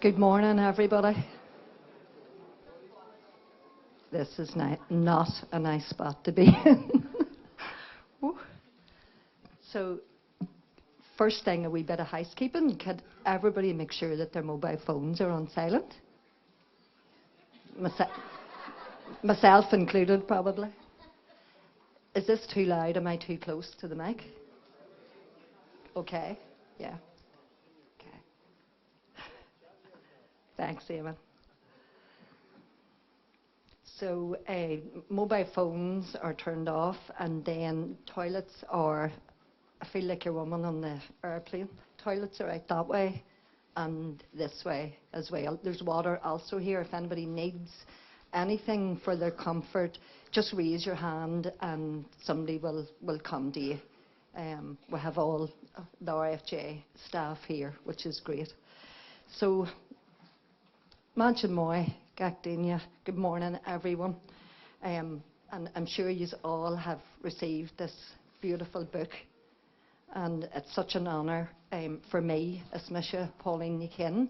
Good morning, everybody. This is not a nice spot to be in. Woo. So, first thing, a wee bit of housekeeping. Could everybody make sure that their mobile phones are on silent? Myself included, probably. Is this too loud? Am I too close to the mic? Okay. Yeah. Okay. Thanks, Eamon. So mobile phones are turned off, and then toilets are, I feel like you're woman on the airplane. Toilets are out that way and this way as well. There's water also here. If anybody needs anything for their comfort, just raise your hand and somebody will come to you. We have all the RFJ staff here, which is great. So, Mansion Moy, Gacdinia, good morning everyone. And I'm sure you all have received this beautiful book. And it's such an honour for me, as Misha Pauline Nikin.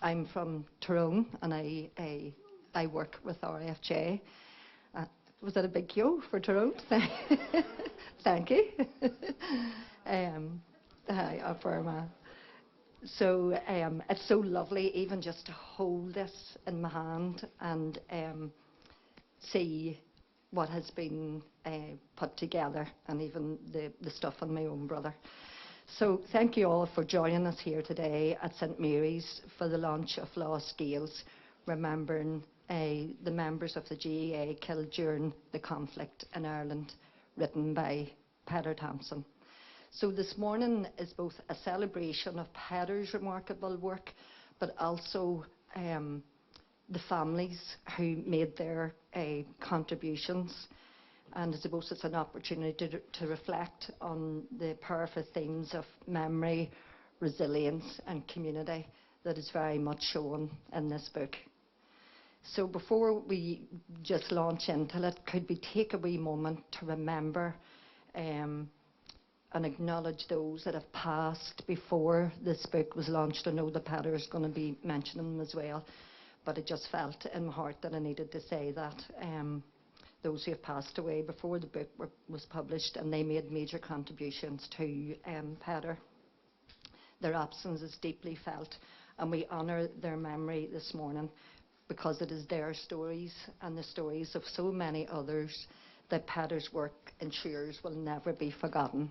I'm from Tyrone and I work with RFJ. Was that a big queue for Tyrone? Thank you. Hi, Burma. So it's so lovely even just to hold this in my hand and see what has been put together, and even the stuff on my own brother. So thank you all for joining us here today at St Mary's for the launch of Lost Gaels, remembering the members of the GAA killed during the conflict in Ireland, written by Peter Thompson. So this morning is both a celebration of Peter's remarkable work, but also the families who made their contributions. And I suppose it's an opportunity to reflect on the powerful themes of memory, resilience and community that is very much shown in this book. So before we just launch into it, could we take a wee moment to remember and acknowledge those that have passed before this book was launched. I know the Peter is going to be mentioning them as well, but I just felt in my heart that I needed to say that. Those who have passed away before the book was published, and they made major contributions to Peter. Their absence is deeply felt, and we honour their memory this morning because it is their stories and the stories of so many others that Peter's work ensures will never be forgotten.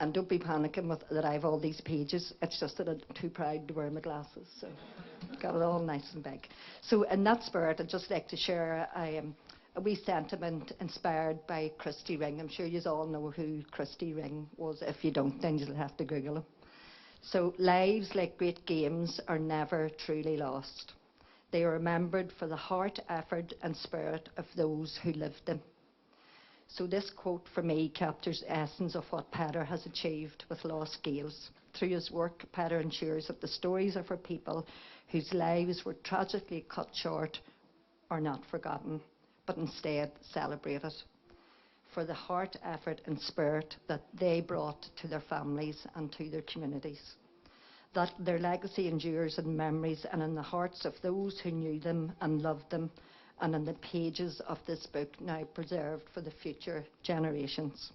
And don't be panicking that I have all these pages. It's just that I'm too proud to wear my glasses, so got it all nice and big. So in that spirit, I'd just like to share a wee sentiment inspired by Christy Ring. I'm sure you all know who Christy Ring was. If you don't, then you'll have to Google him. So, lives like great games are never truly lost. They are remembered for the heart, effort and spirit of those who lived them. So this quote for me captures the essence of what Peter has achieved with Lost Gaels. Through his work, Peter ensures that the stories of our people whose lives were tragically cut short are not forgotten, but instead celebrated for the heart, effort and spirit that they brought to their families and to their communities. That their legacy endures in memories and in the hearts of those who knew them and loved them, and in the pages of this book now preserved for the future generations.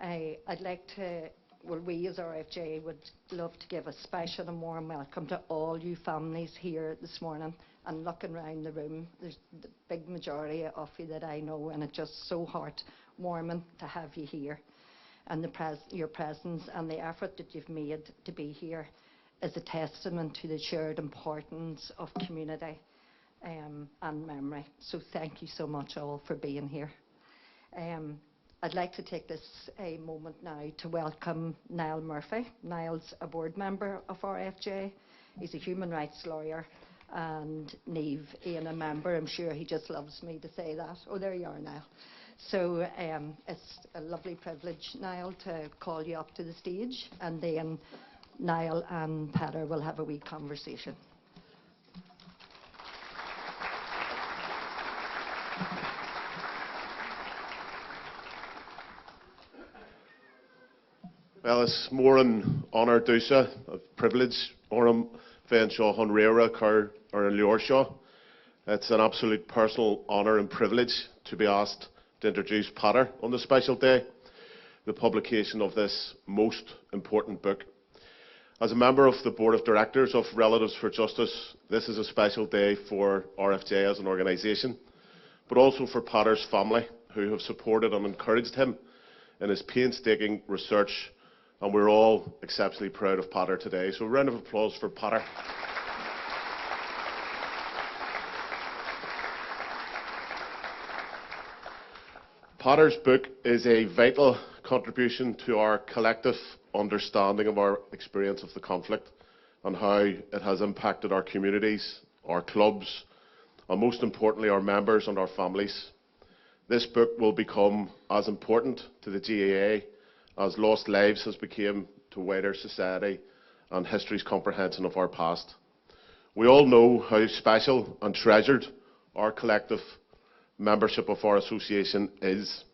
I'd like to, well, we as RFJ would love to give a special and warm welcome to all you families here this morning. And looking around the room, there's the big majority of you that I know, and it's just so heart-warming to have you here. And your presence and the effort that you've made to be here is a testament to the shared importance of community and memory. So thank you so much all for being here. I'd like to take this moment now to welcome Niall Murphy. Niall's a board member of RFJ. He's a human rights lawyer, and Niamh, Ian, a member. I'm sure he just loves me to say that. Oh, there you are, Niall. So it's a lovely privilege, Niall, to call you up to the stage, and then Niall and Peter will have a wee conversation. Well, it's more an honour dúsa, a privilege orm féin seo chun réire chur ar an leor seo. It's an absolute personal honour and privilege to be asked to introduce Pater on this special day, the publication of this most important book. As a member of the Board of Directors of Relatives for Justice, this is a special day for RFJ as an organisation, but also for Pater's family, who have supported and encouraged him in his painstaking research, and we're all exceptionally proud of Pater today. So a round of applause for Pater. Pater's book is a vital contribution to our collective understanding of our experience of the conflict and how it has impacted our communities, our clubs, and most importantly our members and our families. This book will become as important to the GAA as Lost Lives has become to wider society and history's comprehension of our past. We all know how special and treasured our collective membership of our association is.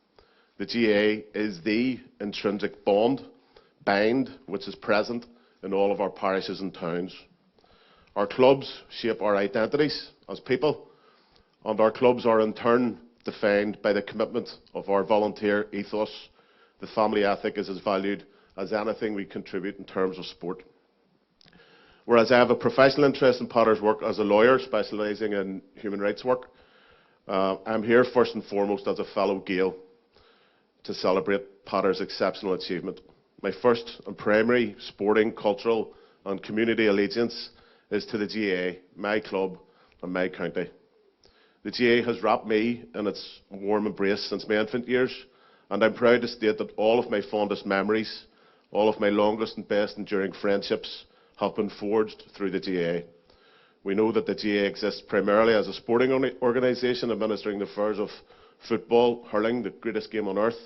The GAA is the intrinsic bind which is present in all of our parishes and towns. Our clubs shape our identities as people, and our clubs are in turn defined by the commitment of our volunteer ethos. The family ethic is as valued as anything we contribute in terms of sport. Whereas I have a professional interest in Pater's work as a lawyer specialising in human rights work, I'm here first and foremost as a fellow Gael to celebrate Pater's exceptional achievement. My first and primary sporting, cultural and community allegiance is to the GAA, my club and my county. The GAA has wrapped me in its warm embrace since my infant years, and I'm proud to state that all of my fondest memories, all of my longest and best enduring friendships have been forged through the GAA. We know that the GAA exists primarily as a sporting organisation administering the affairs of football, hurling, the greatest game on earth,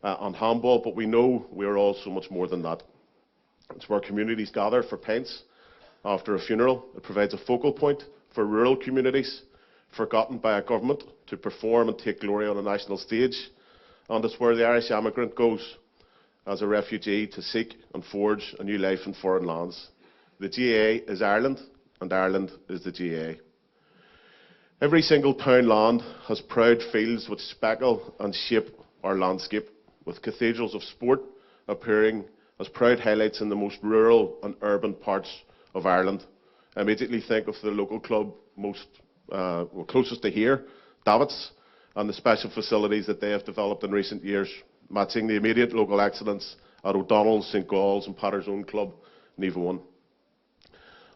and handball, but we know we are all so much more than that. It's where communities gather for pints after a funeral. It provides a focal point for rural communities forgotten by a government to perform and take glory on a national stage, and it's where the Irish emigrant goes as a refugee to seek and forge a new life in foreign lands. The GAA is Ireland, and Ireland is the GAA. Every single townland has proud fields which speckle and shape our landscape, with cathedrals of sport appearing as proud highlights in the most rural and urban parts of Ireland. I immediately think of the local club closest to here, Davits, and the special facilities that they have developed in recent years, matching the immediate local excellence at O'Donnell's, St Gall's and Pater's own club, Neva 1.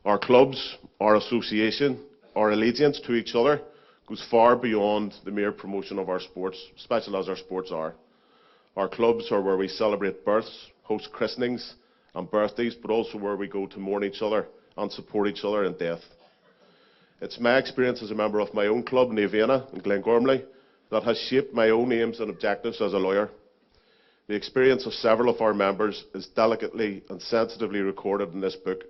Our clubs, our association, our allegiance to each other goes far beyond the mere promotion of our sports, special as our sports are. Our clubs are where we celebrate births, host christenings and birthdays, but also where we go to mourn each other and support each other in death. It's my experience as a member of my own club, Naviana in Glengormley, that has shaped my own aims and objectives as a lawyer. The experience of several of our members is delicately and sensitively recorded in this book.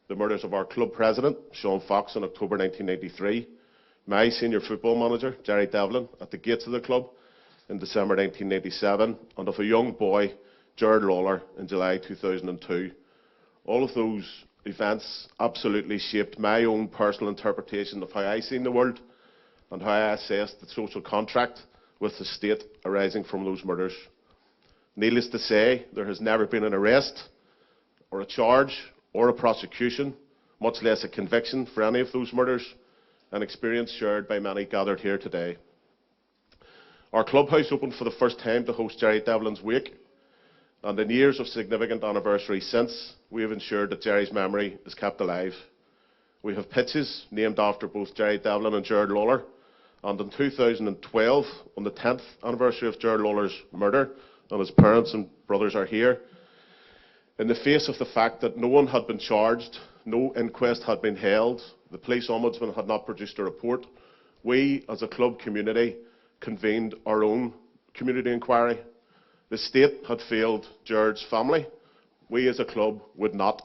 The murders of our club president, Sean Fox, in October 1993, my senior football manager, Jerry Devlin, at the gates of the club in December 1997, and of a young boy, Gerard Lawler, in July 2002. All of those events absolutely shaped my own personal interpretation of how I seen the world and how I assessed the social contract with the state arising from those murders. Needless to say, there has never been an arrest or a charge or a prosecution, much less a conviction for any of those murders, an experience shared by many gathered here today. Our clubhouse opened for the first time to host Jerry Devlin's wake, and in years of significant anniversaries since, we have ensured that Jerry's memory is kept alive. We have pitches named after both Jerry Devlin and Gerard Lawler, and in 2012, on the 10th anniversary of Gerard Lawler's murder, and his parents and brothers are here, in the face of the fact that no one had been charged, no inquest had been held, the police ombudsman had not produced a report, we as a club community convened our own community inquiry. The state had failed Gerard's family. We as a club would not.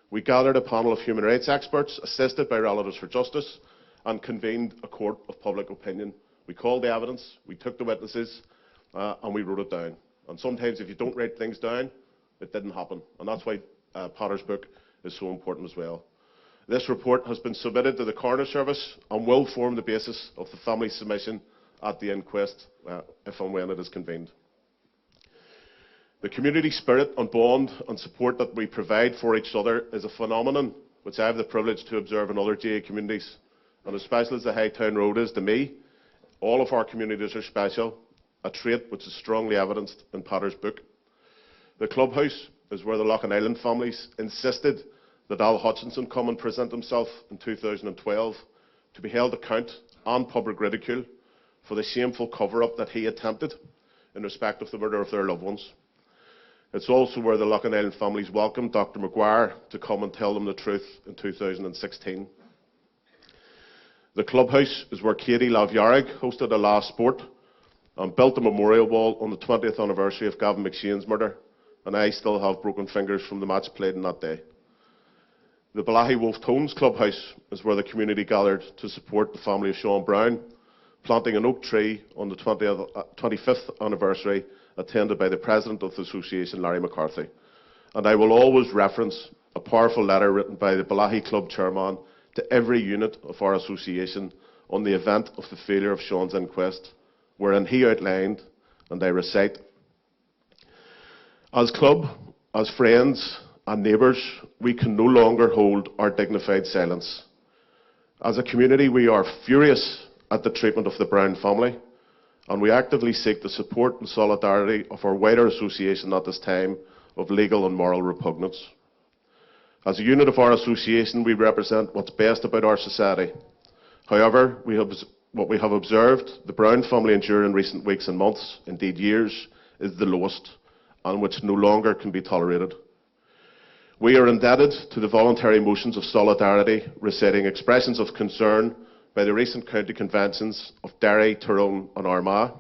We gathered a panel of human rights experts, assisted by Relatives for Justice, and convened a court of public opinion. We called the evidence, we took the witnesses, and we wrote it down. And sometimes if you don't write things down, it didn't happen. And that's why Potter's book is so important as well. This report has been submitted to the Coroner Service and will form the basis of the family's submission at the inquest, if and when it is convened. The community spirit and bond and support that we provide for each other is a phenomenon which I have the privilege to observe in other GA communities. And as special as the Hightown Road is to me, all of our communities are special, a trait which is strongly evidenced in Potter's book. The clubhouse is where the Loughin Island families insisted that Al Hutchinson come and present himself in 2012 to be held account and public ridicule for the shameful cover-up that he attempted in respect of the murder of their loved ones. It's also where the Loughin Island families welcomed Dr. Maguire to come and tell them the truth in 2016. The clubhouse is where Katie Lavyarig hosted a last sport and built a memorial wall on the 20th anniversary of Gavin McShane's murder, and I still have broken fingers from the match played on that day. The Balahi Wolf Tones clubhouse is where the community gathered to support the family of Sean Brown, planting an oak tree on the 25th anniversary, attended by the President of the Association, Larry McCarthy. And I will always reference a powerful letter written by the Balahi Club chairman to every unit of our association on the event of the failure of Sean's inquest, wherein he outlined, and I recite, "As club, as friends and neighbours, we can no longer hold our dignified silence. As a community, we are furious at the treatment of the Brown family, and we actively seek the support and solidarity of our wider association at this time of legal and moral repugnance. As a unit of our association, we represent what's best about our society. However, what we have observed the Brown family endure in recent weeks and months, indeed years, is the lowest, and which no longer can be tolerated. We are indebted to the voluntary motions of solidarity, reciting expressions of concern by the recent county conventions of Derry, Tyrone and Armagh.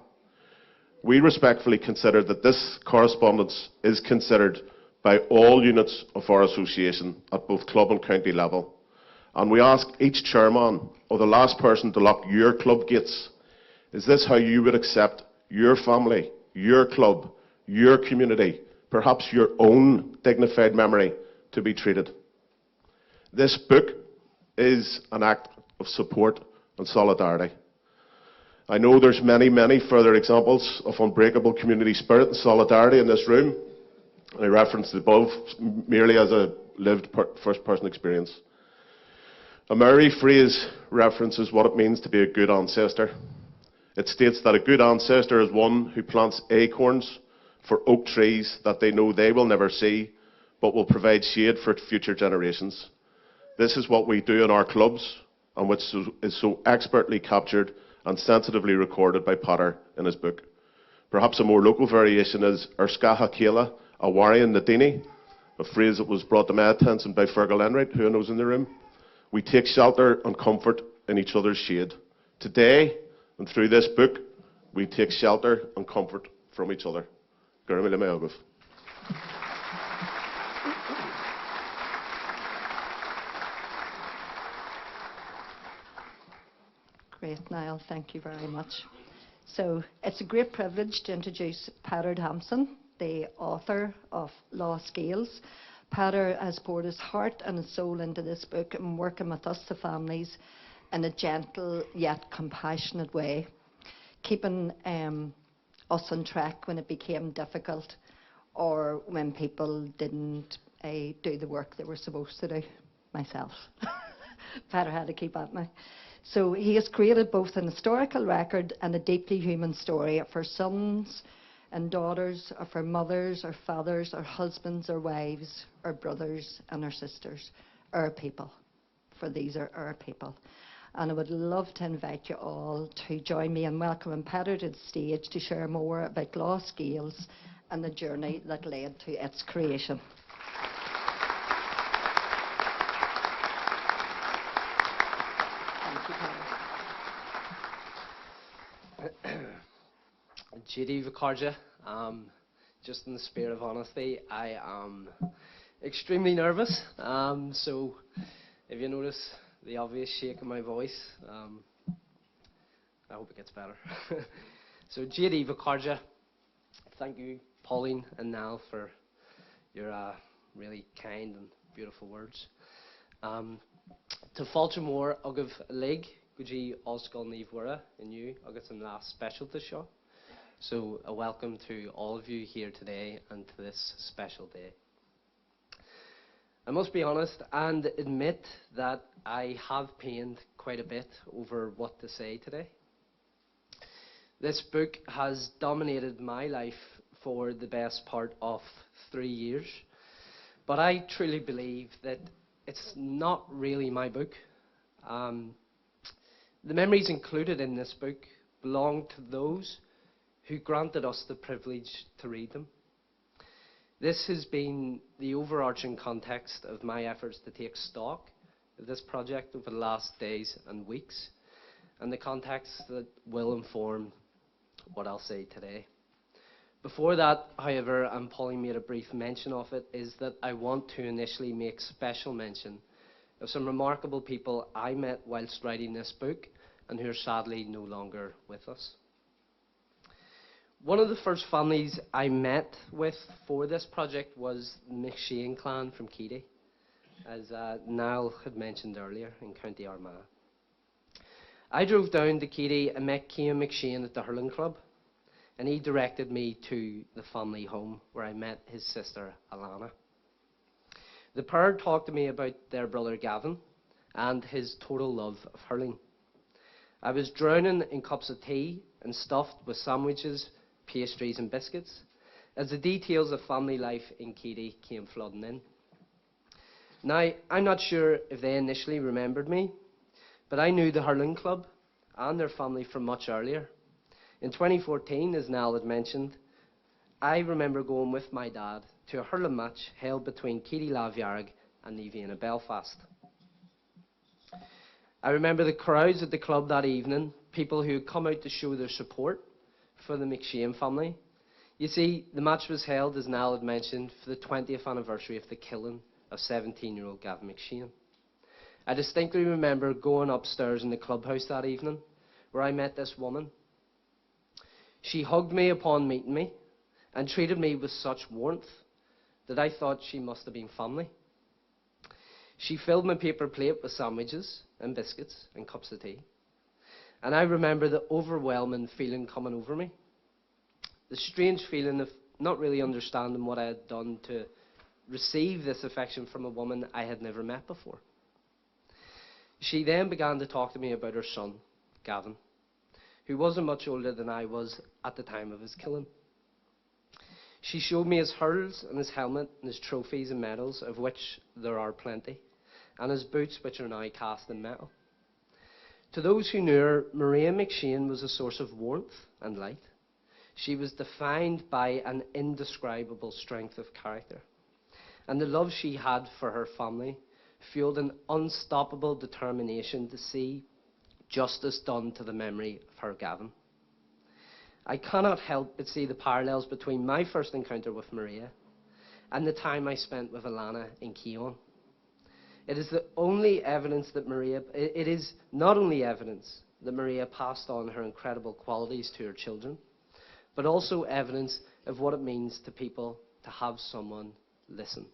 We respectfully consider that this correspondence is considered by all units of our association at both club and county level, and we ask each chairman or the last person to lock your club gates, is this how you would accept your family, your club, your community, perhaps your own dignified memory to be treated? This book is an act of support and solidarity. I know there's many, many further examples of unbreakable community spirit and solidarity in this room. I referenced the above merely as a lived first-person experience. A Maori phrase references what it means to be a good ancestor. It states that a good ancestor is one who plants acorns for oak trees that they know they will never see, but will provide shade for future generations. This is what we do in our clubs, and which is so expertly captured and sensitively recorded by Potter in his book. Perhaps a more local variation is Erskaha Kela, a Warian Nadini, a phrase that was brought to my attention by Fergal Enright, who I know is in the room. We take shelter and comfort in each other's shade. Today, and through this book, we take shelter and comfort from each other. Gurmila Meogov. Great, Niall. Thank you very much. So it's a great privilege to introduce Peter Hampson, the author of Lost Gaels. Peter has poured his heart and his soul into this book and working with us, the families, in a gentle yet compassionate way, keeping us on track when it became difficult or when people didn't do the work they were supposed to do. Myself. Peter had to keep at me. So he has created both an historical record and a deeply human story of our sons and daughters, of our mothers, our fathers, our husbands, our wives, our brothers and our sisters, our people. For these are our people. And I would love to invite you all to join me in welcoming Peter to the stage to share more about Lost Gaels and the journey that led to its creation. Judy Vicarja, just in the spirit of honesty, I am extremely nervous. So if you notice the obvious shake in my voice, I hope it gets better. So Judy Vicarja, thank you, Pauline and Niall, for your really kind and beautiful words. To fáilte mór agah lig go dtí Oscail Níomhhuire inniu agus an last specialta seo. So a welcome to all of you here today and to this special day. I must be honest and admit that I have pained quite a bit over what to say today. This book has dominated my life for the best part of 3 years, but I truly believe that it's not really my book. The memories included in this book belong to those who granted us the privilege to read them. This has been the overarching context of my efforts to take stock of this project over the last days and weeks, and the context that will inform what I'll say today. Before that, however, and Polly made a brief mention of it, is that I want to initially make special mention of some remarkable people I met whilst writing this book and who are sadly no longer with us. One of the first families I met with for this project was the McShane clan from Keady, as Niall had mentioned earlier, in County Armagh. I drove down to Keady and met Cian McShane at the hurling club, and he directed me to the family home where I met his sister Alana. The pair talked to me about their brother Gavin and his total love of hurling. I was drowning in cups of tea and stuffed with sandwiches, pastries and biscuits as the details of family life in Keady came flooding in. Now, I'm not sure if they initially remembered me, but I knew the hurling club and their family from much earlier. In 2014, as Niall had mentioned, I remember going with my dad to a hurling match held between Keady Lavjarg and Niamh Belfast. I remember the crowds at the club that evening, people who had come out to show their support for the McShane family. You see, the match was held, as Niall had mentioned, for the 20th anniversary of the killing of 17-year-old Gavin McShane. I distinctly remember going upstairs in the clubhouse that evening, where I met this woman. She hugged me upon meeting me and treated me with such warmth that I thought she must have been family. She filled my paper plate with sandwiches and biscuits and cups of tea. And I remember the overwhelming feeling coming over me. The strange feeling of not really understanding what I had done to receive this affection from a woman I had never met before. She then began to talk to me about her son, Gavin, who wasn't much older than I was at the time of his killing. She showed me his hurls and his helmet and his trophies and medals, of which there are plenty, and his boots, which are now cast in metal. To those who knew her, Maria McShane was a source of warmth and light. She was defined by an indescribable strength of character, and the love she had for her family fueled an unstoppable determination to see justice done to the memory of her Gavin. I cannot help but see the parallels between my first encounter with Maria and the time I spent with Alana in Keon. It is not only evidence that Maria passed on her incredible qualities to her children, but also evidence of what it means to people to have someone listen.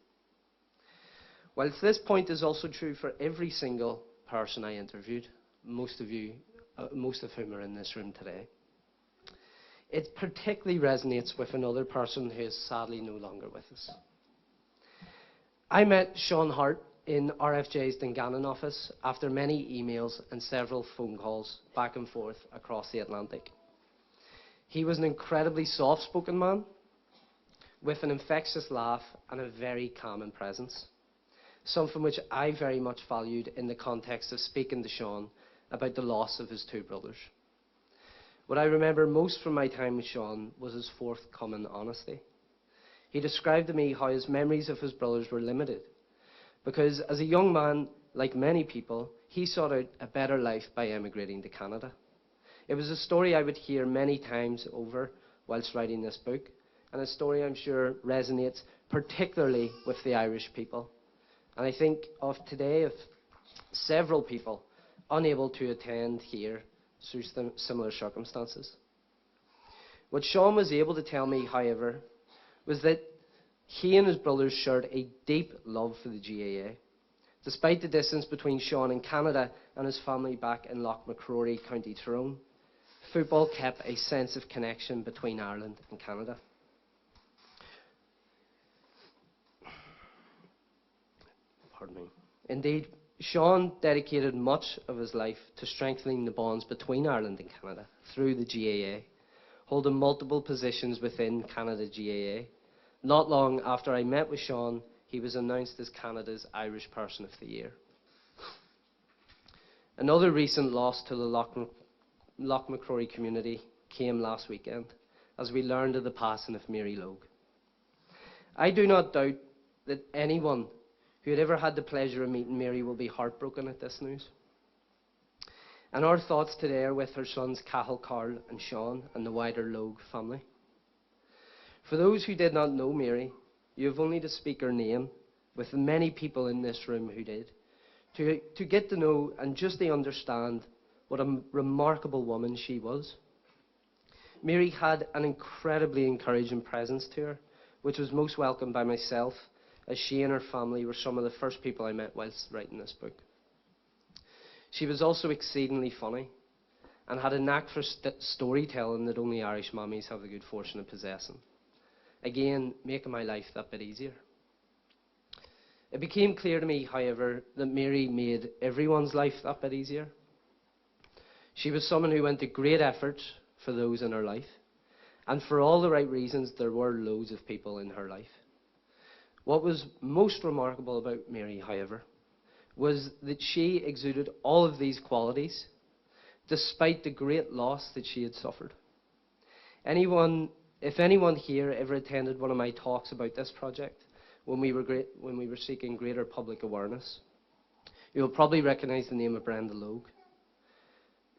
Whilst this point is also true for every single person I interviewed, most of whom are in this room today, it particularly resonates with another person who is sadly no longer with us. I met Sean Hart in RFJ's Dungannon office after many emails and several phone calls back and forth across the Atlantic. He was an incredibly soft-spoken man with an infectious laugh and a very calming presence, something which I very much valued in the context of speaking to Sean about the loss of his two brothers. What I remember most from my time with Sean was his forthcoming honesty. He described to me how his memories of his brothers were limited, because as a young man, like many people, he sought out a better life by emigrating to Canada. It was a story I would hear many times over whilst writing this book, and a story I'm sure resonates particularly with the Irish people. And I think of today of several people unable to attend here through similar circumstances. What Sean was able to tell me, however, was that He and his brothers shared a deep love for the GAA. Despite the distance between Sean in Canada and his family back in Lochmacrory, County Tyrone, football kept a sense of connection between Ireland and Canada. Pardon me. Indeed, Sean dedicated much of his life to strengthening the bonds between Ireland and Canada through the GAA, holding multiple positions within Canada GAA. Not long after I met with Sean, he was announced as Canada's Irish Person of the Year. Another recent loss to the Lochmacrory community came last weekend, as we learned of the passing of Mary Logue. I do not doubt that anyone who had ever had the pleasure of meeting Mary will be heartbroken at this news. And our thoughts today are with her sons Cathal, Carl and Sean and the wider Logue family. For those who did not know Mary, you have only to speak her name, with the many people in this room who did, to get to know and just to understand what a remarkable woman she was. Mary had an incredibly encouraging presence to her, which was most welcomed by myself, as she and her family were some of the first people I met whilst writing this book. She was also exceedingly funny and had a knack for storytelling that only Irish mummies have the good fortune of possessing. Again, making my life that bit easier. It became clear to me, however, that Mary made everyone's life that bit easier. She was someone who went to great efforts for those in her life, and for all the right reasons, there were loads of people in her life. What was most remarkable about Mary, however, was that she exuded all of these qualities despite the great loss that she had suffered. If anyone here ever attended one of my talks about this project, when we were seeking greater public awareness, you'll probably recognise the name of Brenda Logue.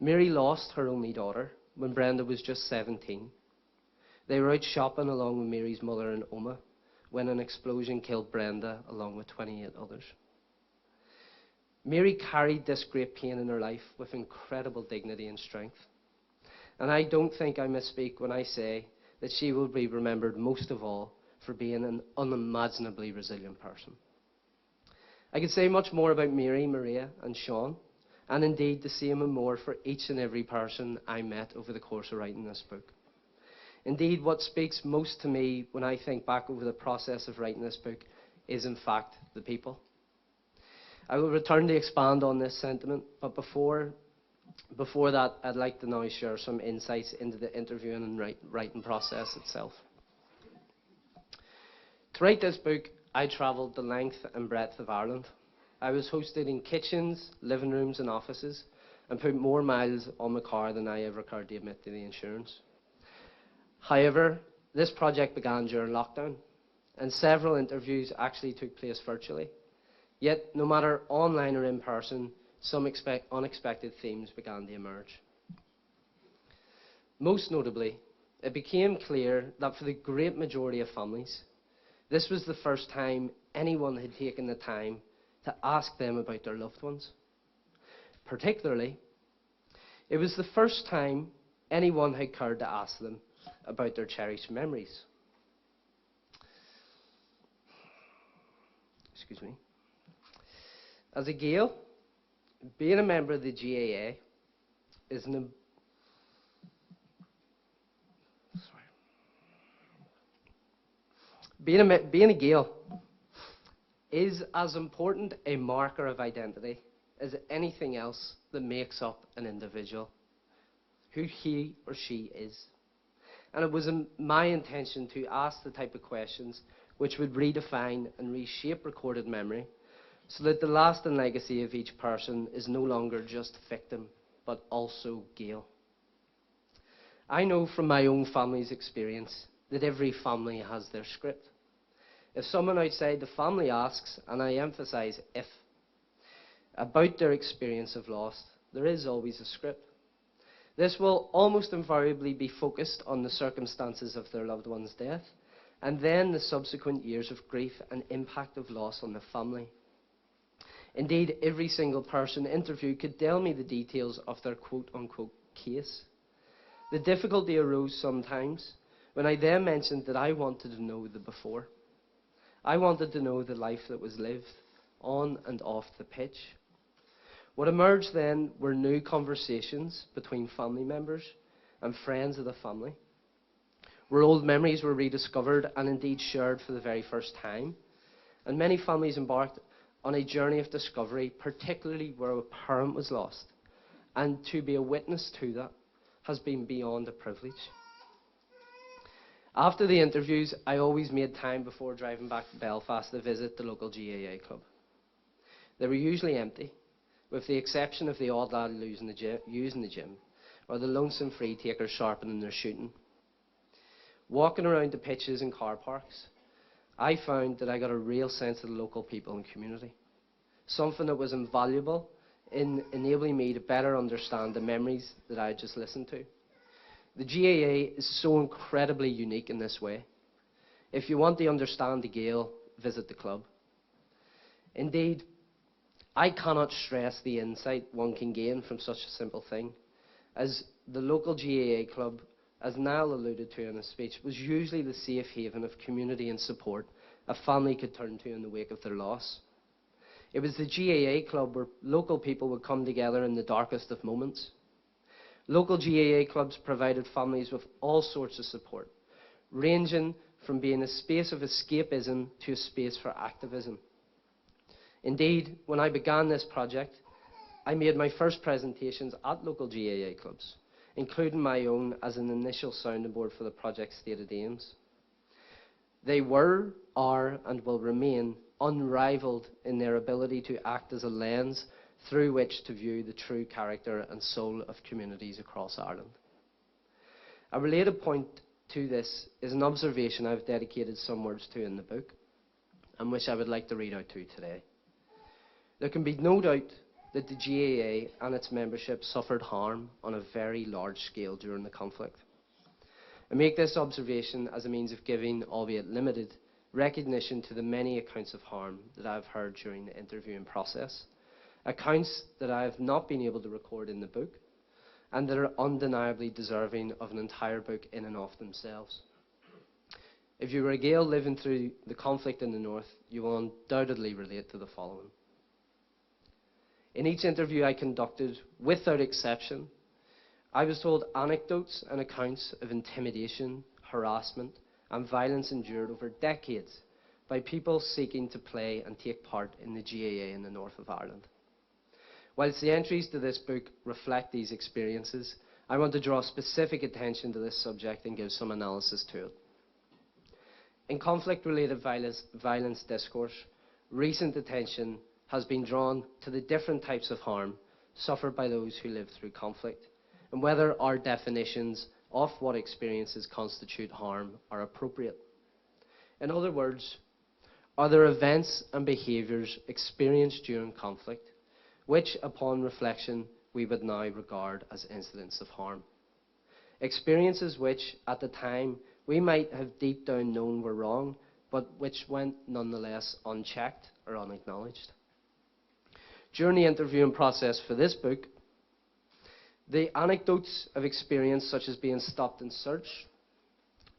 Mary lost her only daughter when Brenda was just 17. They were out shopping along with Mary's mother and Oma when an explosion killed Brenda along with 28 others. Mary carried this great pain in her life with incredible dignity and strength. And I don't think I misspeak when I say that she will be remembered most of all for being an unimaginably resilient person. I could say much more about Mary, Maria and Sean, and indeed the same and more for each and every person I met over the course of writing this book. Indeed, what speaks most to me when I think back over the process of writing this book is in fact the people. I will return to expand on this sentiment, but before that, I'd like to now share some insights into the interviewing and writing process itself. To write this book, I travelled the length and breadth of Ireland. I was hosted in kitchens, living rooms and offices, and put more miles on my car than I ever cared to admit to the insurance. However, this project began during lockdown, and several interviews actually took place virtually. Yet, no matter online or in person, some unexpected themes began to emerge. Most notably, it became clear that for the great majority of families, this was the first time anyone had taken the time to ask them about their loved ones. Particularly, it was the first time anyone had cared to ask them about their cherished memories. Excuse me. As a Gael, being a member of the GAA is being a Gael is as important a marker of identity as anything else that makes up an individual, who he or she is. And it was my intention to ask the type of questions which would redefine and reshape recorded memory, so that the lasting legacy of each person is no longer just victim, but also Gael. I know from my own family's experience that every family has their script. If someone outside the family asks, and I emphasise if, about their experience of loss, there is always a script. This will almost invariably be focused on the circumstances of their loved one's death, and then the subsequent years of grief and impact of loss on the family. Indeed, every single person interviewed could tell me the details of their quote-unquote case. The difficulty arose sometimes when I then mentioned that I wanted to know the before. I wanted to know the life that was lived on and off the pitch. What emerged then were new conversations between family members and friends of the family, where old memories were rediscovered and indeed shared for the very first time. And many families embarked on a journey of discovery, particularly where a parent was lost. And to be a witness to that has been beyond a privilege. After the interviews, I always made time before driving back to Belfast to visit the local GAA club. They were usually empty, with the exception of the odd lad using the gym, or the lonesome free takers sharpening their shooting. Walking around the pitches and car parks, I found that I got a real sense of the local people and community, something that was invaluable in enabling me to better understand the memories that I had just listened to. The GAA is so incredibly unique in this way. If you want to understand the Gael, visit the club. Indeed, I cannot stress the insight one can gain from such a simple thing, as the local GAA club, as Niall alluded to in his speech, was usually the safe haven of community and support a family could turn to in the wake of their loss. It was the GAA club where local people would come together in the darkest of moments. Local GAA clubs provided families with all sorts of support, ranging from being a space of escapism to a space for activism. Indeed, when I began this project, I made my first presentations at local GAA clubs, including my own as an initial sounding board for the project's stated aims. They were, are, and will remain unrivaled in their ability to act as a lens through which to view the true character and soul of communities across Ireland. A related point to this is an observation I've dedicated some words to in the book, and which I would like to read out to you today. There can be no doubt that the GAA and its membership suffered harm on a very large scale during the conflict. I make this observation as a means of giving, albeit limited, recognition to the many accounts of harm that I have heard during the interviewing process, accounts that I have not been able to record in the book, and that are undeniably deserving of an entire book in and of themselves. If you were a Gael living through the conflict in the north, you will undoubtedly relate to the following. In each interview I conducted, without exception, I was told anecdotes and accounts of intimidation, harassment, and violence endured over decades by people seeking to play and take part in the GAA in the north of Ireland. Whilst the entries to this book reflect these experiences, I want to draw specific attention to this subject and give some analysis to it. In conflict-related violence discourse, recent attention has been drawn to the different types of harm suffered by those who live through conflict, and whether our definitions of what experiences constitute harm are appropriate. In other words, are there events and behaviours experienced during conflict which, upon reflection, we would now regard as incidents of harm? Experiences which, at the time, we might have deep down known were wrong, but which went nonetheless unchecked or unacknowledged. During the interviewing process for this book, the anecdotes of experience such as being stopped and searched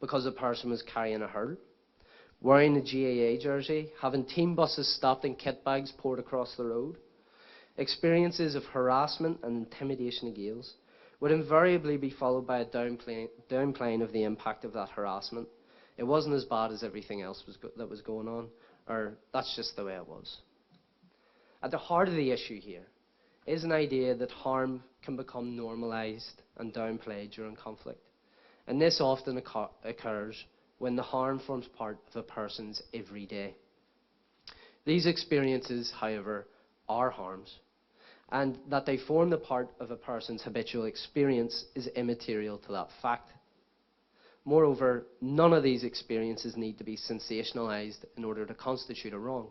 because a person was carrying a hurl, wearing a GAA jersey, having team buses stopped and kit bags poured across the road, experiences of harassment and intimidation of Gaels would invariably be followed by a downplaying of the impact of that harassment. It wasn't as bad as everything else that was going on, or that's just the way it was. At the heart of the issue here is an idea that harm can become normalised and downplayed during conflict. And this often occurs when the harm forms part of a person's everyday. These experiences, however, are harms, and that they form the part of a person's habitual experience is immaterial to that fact. Moreover, none of these experiences need to be sensationalised in order to constitute a wrong.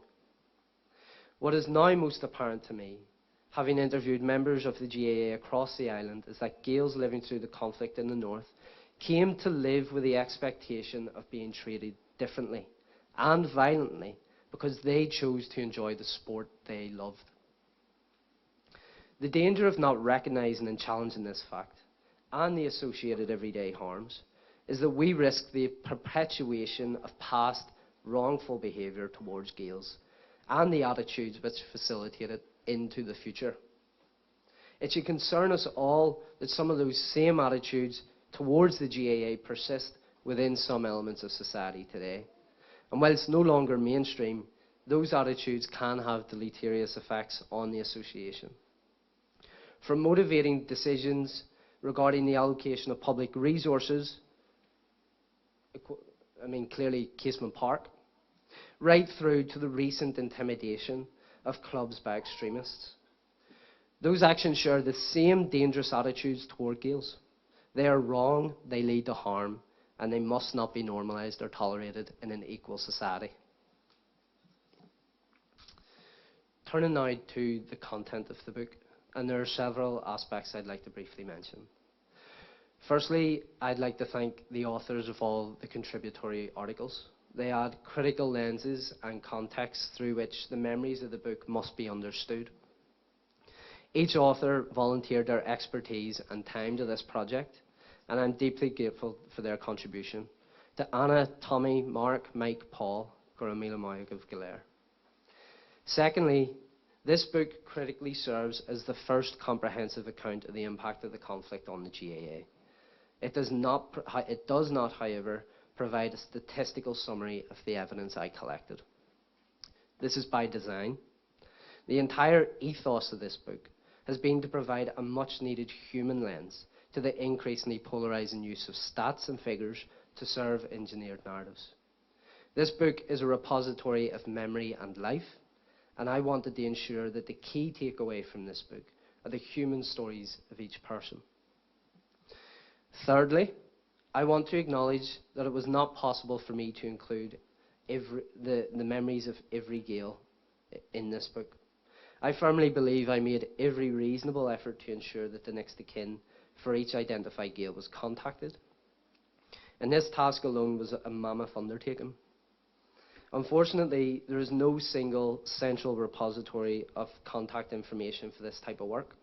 What is now most apparent to me, having interviewed members of the GAA across the island, is that Gaels living through the conflict in the north came to live with the expectation of being treated differently and violently because they chose to enjoy the sport they loved. The danger of not recognising and challenging this fact and the associated everyday harms is that we risk the perpetuation of past wrongful behaviour towards Gaels and the attitudes which facilitate it into the future. It should concern us all that some of those same attitudes towards the GAA persist within some elements of society today. And whilst no longer mainstream, those attitudes can have deleterious effects on the association. From motivating decisions regarding the allocation of public resources, clearly Casement Park, right through to the recent intimidation of clubs by extremists. Those actions share the same dangerous attitudes toward Gaels. They are wrong, they lead to harm, and they must not be normalised or tolerated in an equal society. Turning now to the content of the book, and there are several aspects I'd like to briefly mention. Firstly, I'd like to thank the authors of all the contributory articles. They add critical lenses and context through which the memories of the book must be understood. Each author volunteered their expertise and time to this project, and I'm deeply grateful for their contribution. To Anna, Tommy, Mark, Mike, Paul, Goramila Moyag of Galer. Secondly, this book critically serves as the first comprehensive account of the impact of the conflict on the GAA. It does not, however, provide a statistical summary of the evidence I collected. This is by design. The entire ethos of this book has been to provide a much-needed human lens to the increasingly polarising use of stats and figures to serve engineered narratives. This book is a repository of memory and life, and I wanted to ensure that the key takeaway from this book are the human stories of each person. Thirdly, I want to acknowledge that it was not possible for me to include the memories of every Gael in this book. I firmly believe I made every reasonable effort to ensure that the next of kin for each identified Gael was contacted. And this task alone was a mammoth undertaking. Unfortunately, there is no single central repository of contact information for this type of work,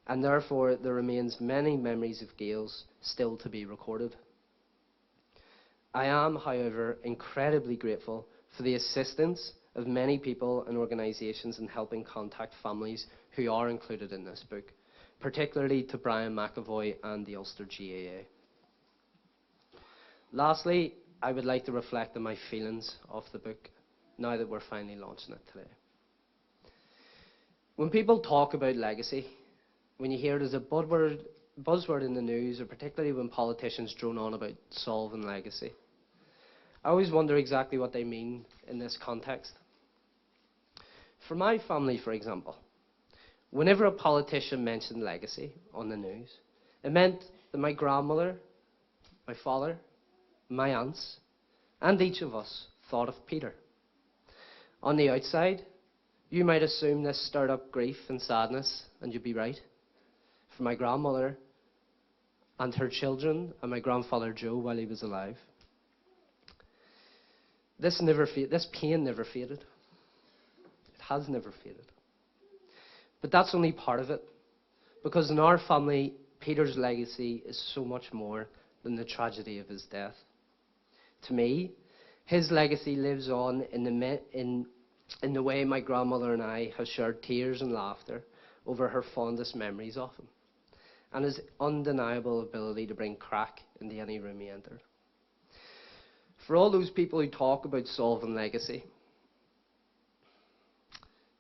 and therefore there remains many memories of Gaels still to be recorded. I am, however, incredibly grateful for the assistance of many people and organisations in helping contact families who are included in this book, particularly to Brian McAvoy and the Ulster GAA. Lastly, I would like to reflect on my feelings of the book now that we're finally launching it today. When people talk about legacy, when you hear it as a buzzword in the news, or particularly when politicians drone on about solving legacy, I always wonder exactly what they mean in this context. For my family, for example, whenever a politician mentioned legacy on the news, it meant that my grandmother, my father, my aunts, and each of us thought of Peter. On the outside, you might assume this stirred up grief and sadness, and you'd be right. For my grandmother and her children, and my grandfather Joe while he was alive, this pain never faded. It has never faded. But that's only part of it, because in our family, Peter's legacy is so much more than the tragedy of his death. To me, his legacy lives on in the way my grandmother and I have shared tears and laughter over her fondest memories of him, and his undeniable ability to bring crack into any room he entered. For all those people who talk about solving legacy,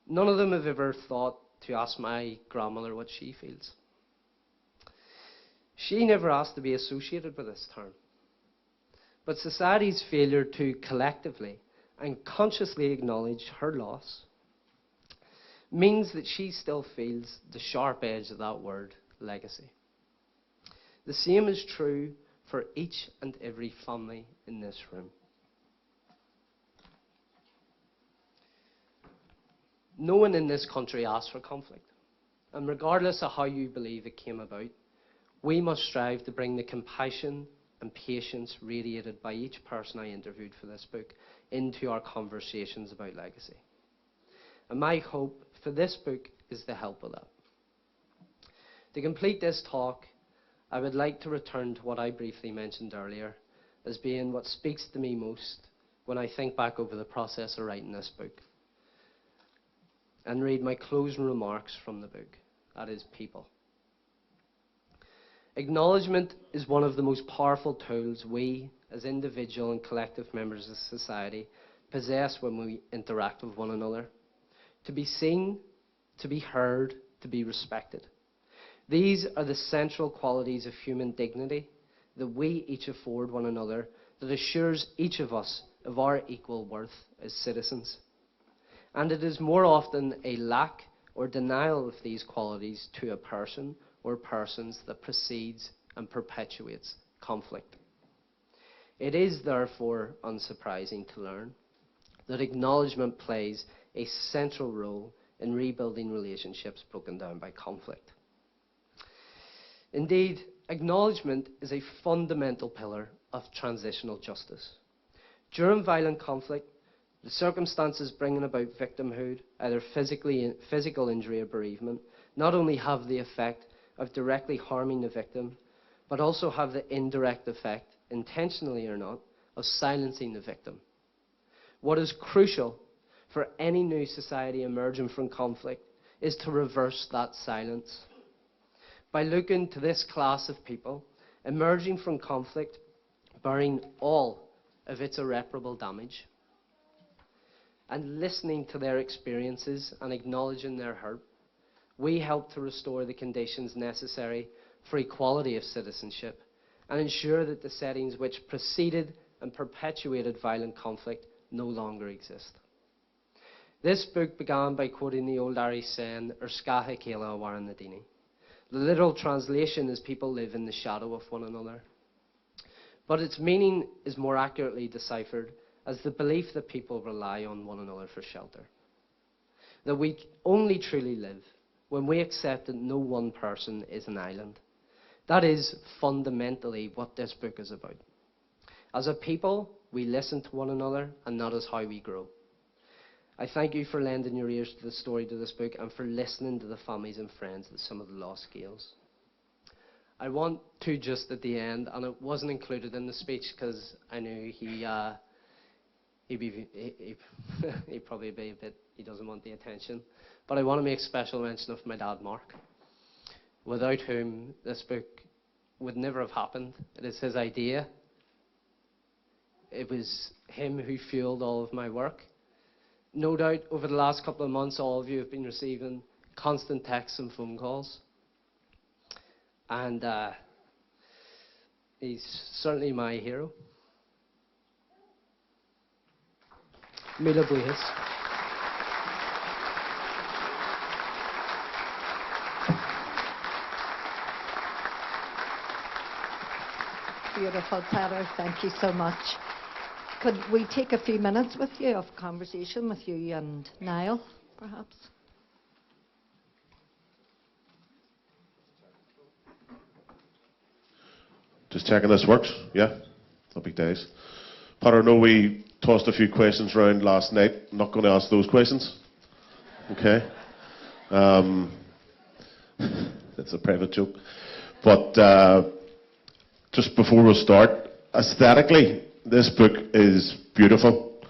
none of them have ever thought to ask my grandmother what she feels. She never asked to be associated with this term. But society's failure to collectively and consciously acknowledge her loss means that she still feels the sharp edge of that word, legacy. The same is true for each and every family in this room. No one in this country asked for conflict, and regardless of how you believe it came about, we must strive to bring the compassion and patience radiated by each person I interviewed for this book into our conversations about legacy. And my hope for this book is the help of that. To complete this talk, I would like to return to what I briefly mentioned earlier as being what speaks to me most when I think back over the process of writing this book and read my closing remarks from the book. That is people. Acknowledgement is one of the most powerful tools we, as individual and collective members of society, possess when we interact with one another. To be seen, to be heard, to be respected. These are the central qualities of human dignity that we each afford one another, that assures each of us of our equal worth as citizens. And it is more often a lack or denial of these qualities to a person or persons that precedes and perpetuates conflict. It is therefore unsurprising to learn that acknowledgement plays a central role in rebuilding relationships broken down by conflict. Indeed, acknowledgement is a fundamental pillar of transitional justice. During violent conflict, the circumstances bringing about victimhood, either physical injury or bereavement, not only have the effect of directly harming the victim, but also have the indirect effect, intentionally or not, of silencing the victim. What is crucial for any new society emerging from conflict is to reverse that silence. By looking to this class of people emerging from conflict, bearing all of its irreparable damage, and listening to their experiences and acknowledging their hurt, we help to restore the conditions necessary for equality of citizenship and ensure that the settings which preceded and perpetuated violent conflict no longer exist. This book began by quoting the old Irish saying, "Ar scatha céile war na daoine." The literal translation is people live in the shadow of one another. But its meaning is more accurately deciphered as the belief that people rely on one another for shelter. That we only truly live when we accept that no one person is an island. That is fundamentally what this book is about. As a people, we listen to one another, and that is how we grow. I thank you for lending your ears to the story to this book and for listening to the families and friends of some of the Lost Gaels. I want to just at the end, and it wasn't included in the speech because I knew he'd probably be a bit, he doesn't want the attention. But I want to make special mention of my dad, Mark, without whom this book would never have happened. It is his idea. It was him who fueled all of my work. No doubt over the last couple of months, all of you have been receiving constant texts and phone calls. And he's certainly my hero. Mila Buhis. Beautiful, Peter. Thank you so much. Could we take a few minutes with you of conversation with you and Niall, perhaps? Just checking this works. Yeah? Happy days. Peter, I know we tossed a few questions around last night. I'm not going to ask those questions. Okay? It's a private joke. But just before we start, aesthetically, this book is beautiful.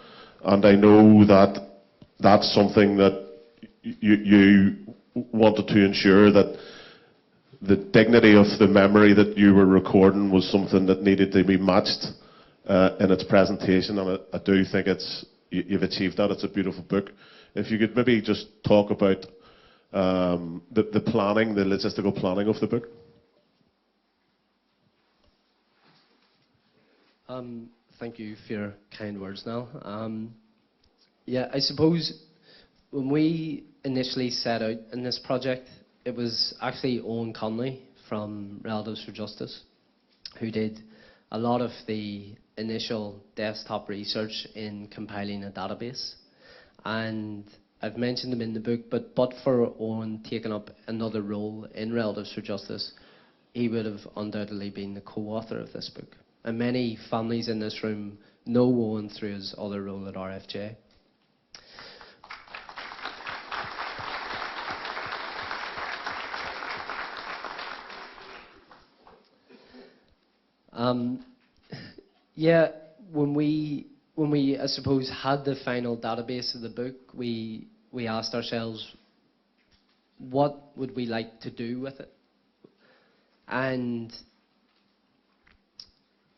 And I know that that's something that you wanted to ensure, that the dignity of the memory that you were recording was something that needed to be matched in its presentation, and I do think you've achieved that. It's a beautiful book. If you could maybe just talk about the planning, the logistical planning of the book. Thank you for your kind words, Niall. Yeah, I suppose when we initially set out in this project, it was actually Owen Conley from Relatives for Justice who did a lot of the initial desktop research in compiling a database. And I've mentioned him in the book, but for Owen taking up another role in Relatives for Justice, he would have undoubtedly been the co-author of this book. And many families in this room know Owen through his other role at RFJ. Yeah, when we when we, I suppose, had the final database of the book, we asked ourselves, what would we like to do with it? And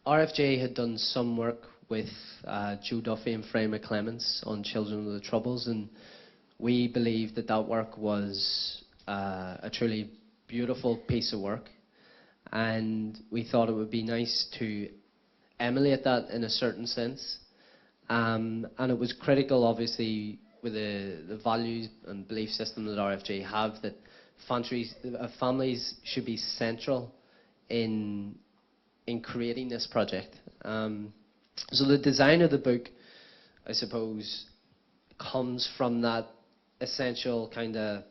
RFJ had done some work with Joe Duffy and Freya McClements on Children of the Troubles, and we believed that that work was a truly beautiful piece of work, and we thought it would be nice to emulate that in a certain sense. And it was critical, obviously, with the values and belief system that RFJ have, that families should be central in creating this project. So the design of the book, I suppose, comes from that essential kind of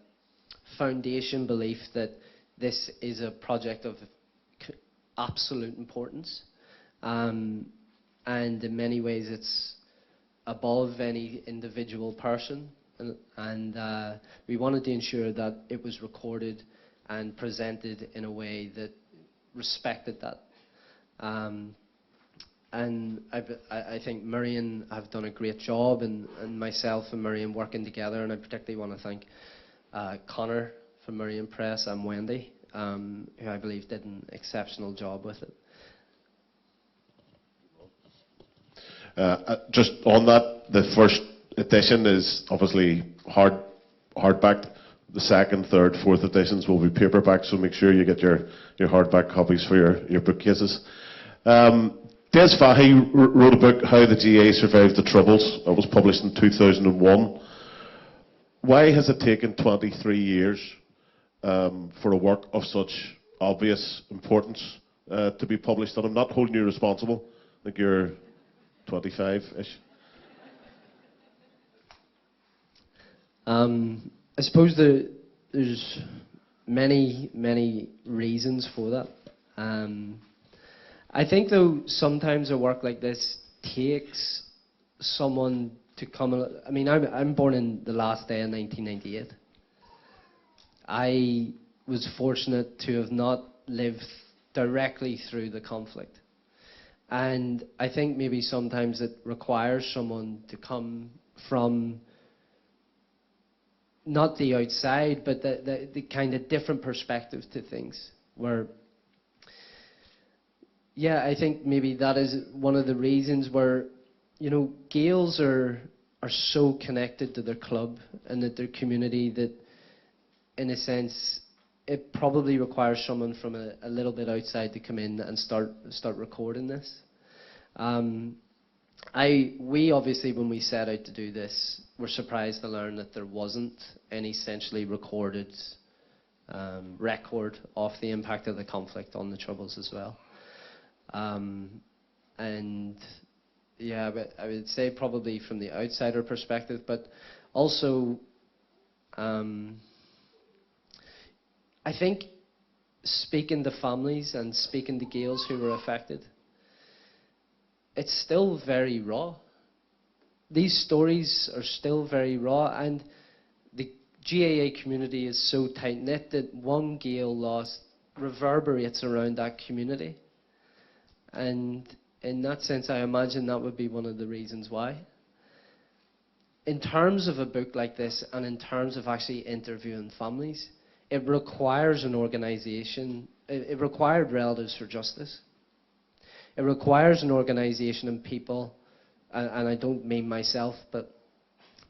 foundation belief that this is a project of absolute importance. And in many ways it's above any individual person. And we wanted to ensure that it was recorded and presented in a way that respected that. And I think Miriam have done a great job, and myself and Miriam working together, and I particularly want to thank Connor from Miriam Press and Wendy, who I believe did an exceptional job with it. Just on that, the first edition is obviously hardbacked. The second, third, fourth editions will be paperback, so make sure you get your hardback copies for your bookcases. Des Fahy wrote a book, How the GA Survived the Troubles. It was published in 2001. Why has it taken 23 years for a work of such obvious importance to be published? And I'm not holding you responsible. I think you're 25-ish. I suppose there's many reasons for that. I think, though, sometimes a work like this takes someone to come. I mean, I'm born in the last day of 1998. I was fortunate to have not lived directly through the conflict. And I think maybe sometimes it requires someone to come from not the outside, but the kind of different perspective to things. Where, yeah, I think maybe that is one of the reasons where, you know, Gaels are so connected to their club and their community that, in a sense, it probably requires someone from a little bit outside to come in and start recording this. We obviously, when we set out to do this, were surprised to learn that there wasn't any essentially recorded record of the impact of the conflict on the Troubles as well. And yeah, but I would say probably from the outsider perspective, but also I think speaking to families and speaking to Gaels who were affected, it's still very raw. These stories are still very raw, and the GAA community is so tight-knit that one Gael loss reverberates around that community. And in that sense, I imagine that would be one of the reasons why. In terms of a book like this, and in terms of actually interviewing families, it requires an organisation. It required Relatives for Justice. It requires an organisation and people, and I don't mean myself, but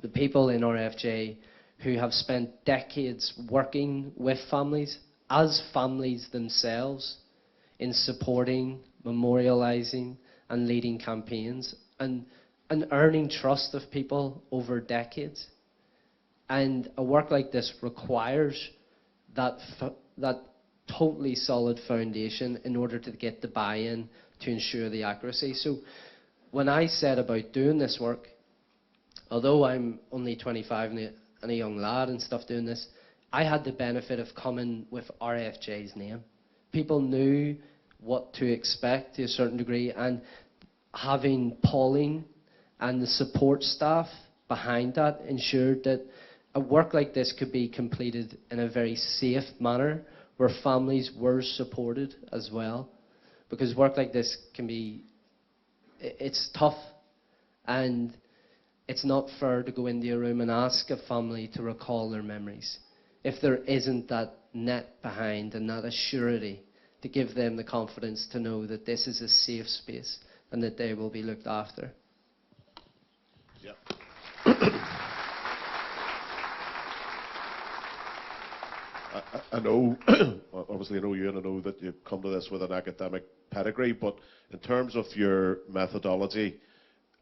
the people in RFJ who have spent decades working with families, as families themselves, in supporting, memorialising and leading campaigns and earning trust of people over decades. And a work like this requires that totally solid foundation in order to get the buy-in to ensure the accuracy. So when I set about doing this work, although I'm only 25 and a young lad and stuff doing this, I had the benefit of coming with RFJ's name. People knew what to expect to a certain degree, and having Pauline and the support staff behind that ensured that a work like this could be completed in a very safe manner where families were supported as well. Because work like this can be, it's tough, And it's not fair to go into a room and ask a family to recall their memories if there isn't that net behind and that assurity to give them the confidence to know that this is a safe space and that they will be looked after. Yeah. I know, obviously I know you, and I know that you've come to this with an academic pedigree, but in terms of your methodology,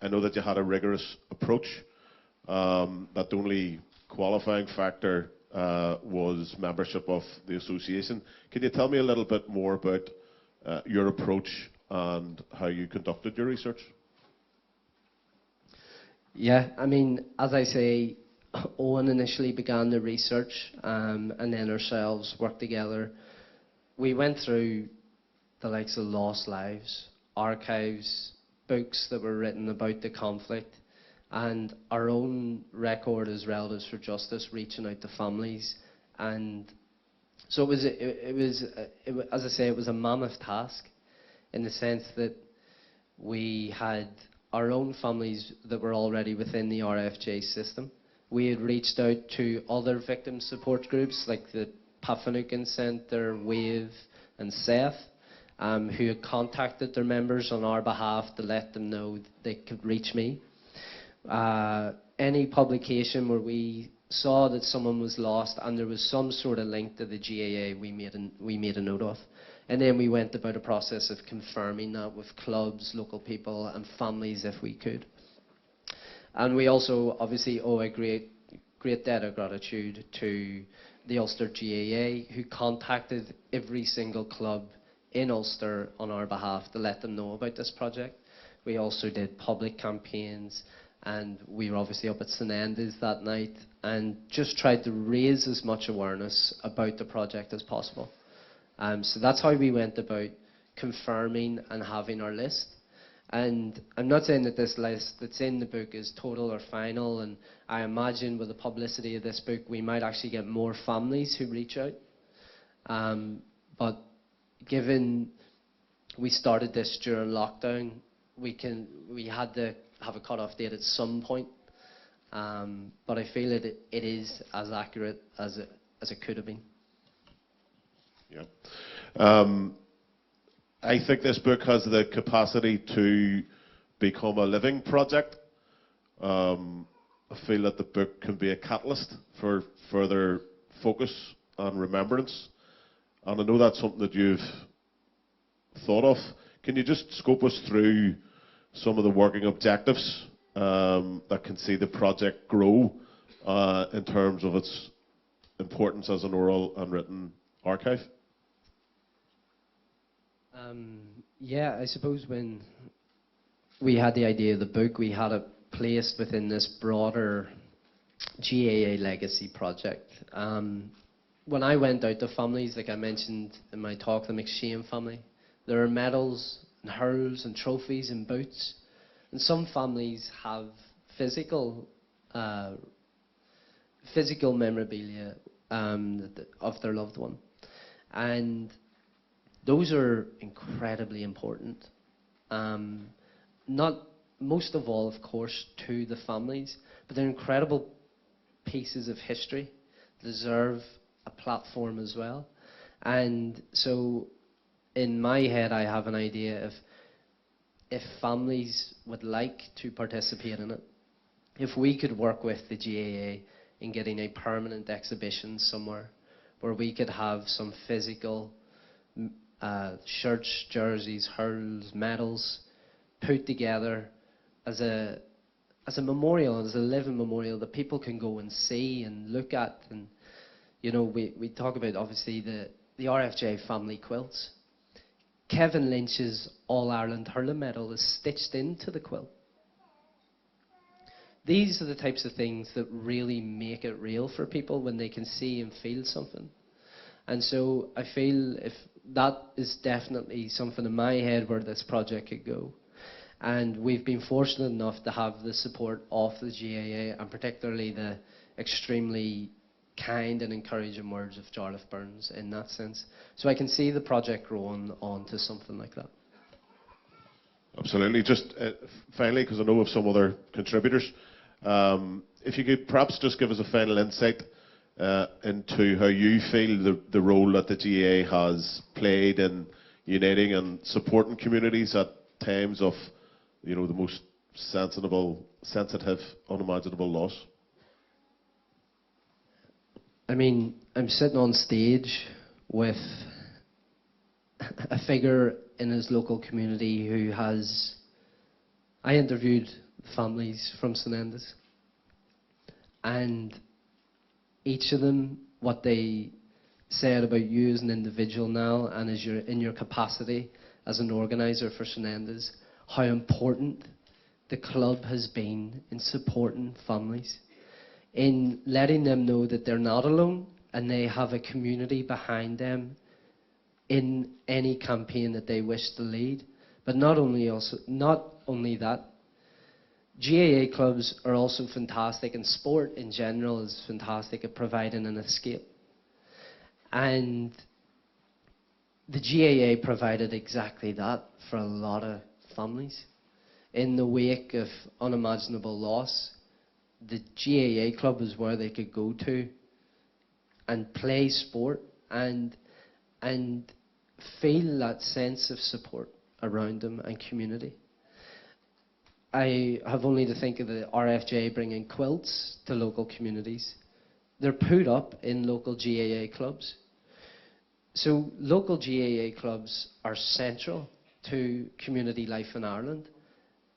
I know that you had a rigorous approach, that the only qualifying factor was membership of the association. Can you tell me a little bit more about your approach and how you conducted your research? Yeah, I mean, as I say, Owen initially began the research, and then ourselves worked together. We went through the likes of Lost Lives, archives, books that were written about the conflict, and our own record as Relatives for Justice, reaching out to families. And so it was, as I say, it was a mammoth task, in the sense that we had our own families that were already within the RFJ system. We had reached out to other victim support groups like the Pafanucan Centre, WAVE and Seth, who had contacted their members on our behalf to let them know they could reach me. Any publication where we saw that someone was lost and there was some sort of link to the GAA, we made a note of. And then we went about a process of confirming that with clubs, local people and families if we could. And we also obviously owe a great debt of gratitude to the Ulster GAA, who contacted every single club in Ulster on our behalf to let them know about this project. We also did public campaigns, and we were obviously up at St Enda's that night and just tried to raise as much awareness about the project as possible. So that's how we went about confirming and having our list. And I'm not saying that this list that's in the book is total or final, and I imagine with the publicity of this book we might actually get more families who reach out. But given we started this during lockdown, we had to have a cut-off date at some point. But I feel it is as accurate as it could have been. Yeah. I think this book has the capacity to become a living project. I feel that the book can be a catalyst for further focus and remembrance. And I know that's something that you've thought of. Can you just scope us through some of the working objectives that can see the project grow in terms of its importance as an oral and written archive? Yeah, I suppose when we had the idea of the book, we had it placed within this broader GAA legacy project. When I went out to families, like I mentioned in my talk, the McShane family, there are medals and hurls and trophies and boots. And some families have physical memorabilia of their loved one. And those are incredibly important. Not most of all, of course, to the families, but they're incredible pieces of history, deserve a platform as well. And so in my head, I have an idea of if families would like to participate in it, if we could work with the GAA in getting a permanent exhibition somewhere where we could have some physical shirts, jerseys, hurls, medals put together as a memorial, as a living memorial that people can go and see and look at. And you know, we talk about obviously the RFJ family quilts. Kevin Lynch's All-Ireland hurling medal is stitched into the quilt. These are the types of things that really make it real for people when they can see and feel something. And so I feel if that is definitely something in my head where this project could go. And we've been fortunate enough to have the support of the GAA, and particularly the extremely kind and encouraging words of Jarlath Burns in that sense. So I can see the project growing on to something like that. Absolutely. Just finally, because I know of some other contributors, if you could perhaps just give us a final insight into how you feel the role that the GAA has played in uniting and supporting communities at times of, the most sensitive, unimaginable loss. I mean, I'm sitting on stage with a figure in his local community who has... I interviewed families from St Enda's, and each of them, what they said about you as an individual now and as in your capacity as an organiser for St Enda's, how important the club has been in supporting families, in letting them know that they're not alone and they have a community behind them in any campaign that they wish to lead. But not only that, GAA clubs are also fantastic, and sport in general is fantastic at providing an escape. And the GAA provided exactly that for a lot of families. In the wake of unimaginable loss, the GAA club is where they could go to and play sport and feel that sense of support around them and community. I have only to think of the RFJ bringing quilts to local communities. They're put up in local GAA clubs. So local GAA clubs are central to community life in Ireland.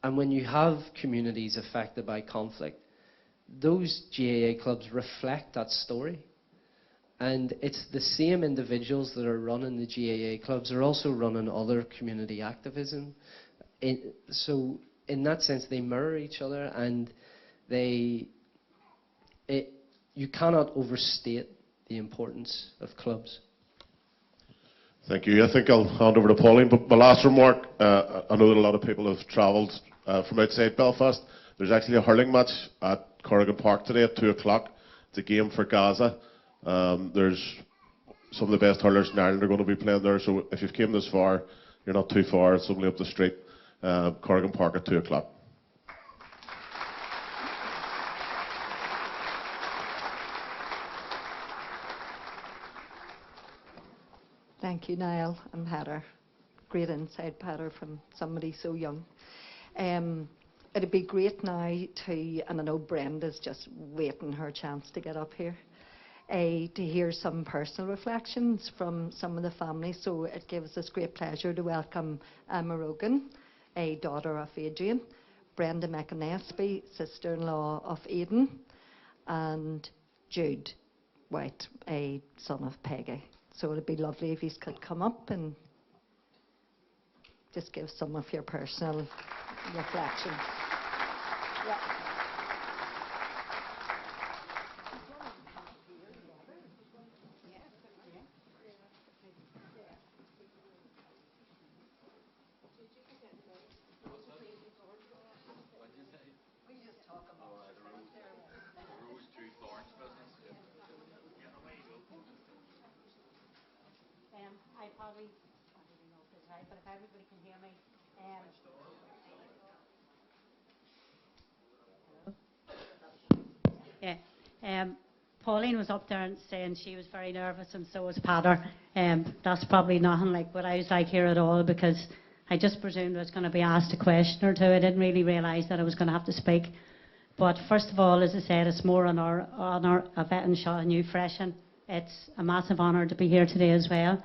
And when you have communities affected by conflict, those GAA clubs reflect that story. And it's the same individuals that are running the GAA clubs are also running other community activism. So in that sense, they mirror each other, and you cannot overstate the importance of clubs. Thank you. I think I'll hand over to Pauline. But my last remark, I know that a lot of people have travelled from outside Belfast. There's actually a hurling match at Corrigan Park today at 2 o'clock. It's a game for Gaza. There's some of the best hurlers in Ireland are going to be playing there. So if you've came this far, you're not too far. It's only up the street. Corrigan Park at 2 o'clock. Thank you, Niall and Peter. Great insight, Peter, from somebody so young. It'd be great now to, and I know Brenda's just waiting her chance to get up here, to hear some personal reflections from some of the families. So it gives us great pleasure to welcome Emma Rogan, a daughter of Adrian, Brenda McAnespy, sister-in-law of Aidan, and Jude White, a son of Peggy. So it'd be lovely if you could come up and just give some of your personal reflections. Yeah. I probably, I don't know if it's right, but if everybody can hear me. Pauline was up there and saying she was very nervous, and so was Peter. That's probably nothing like what I was like here at all, because I just presumed I was going to be asked a question or two. I didn't really realise that I was going to have to speak. But first of all, as I said, it's more an honour of Etin Shaw and you freshen. It's a massive honour to be here today as well.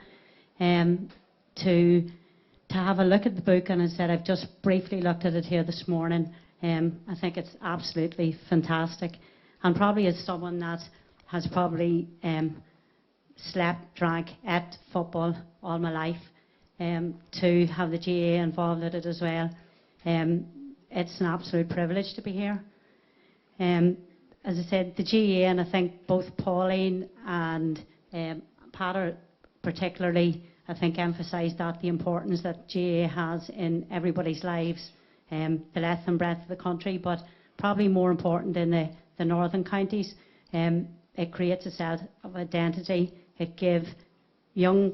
To have a look at the book, and as I said, I've just briefly looked at it here this morning. I think it's absolutely fantastic, and probably as someone that has probably slept, drank, ate football all my life, to have the GAA involved in it as well, it's an absolute privilege to be here. As I said, the GAA, and I think both Pauline and Peter particularly, I think, emphasised that, the importance that GAA has in everybody's lives, the length and breadth of the country, but probably more important in the northern counties. It creates a set of identity. It gives young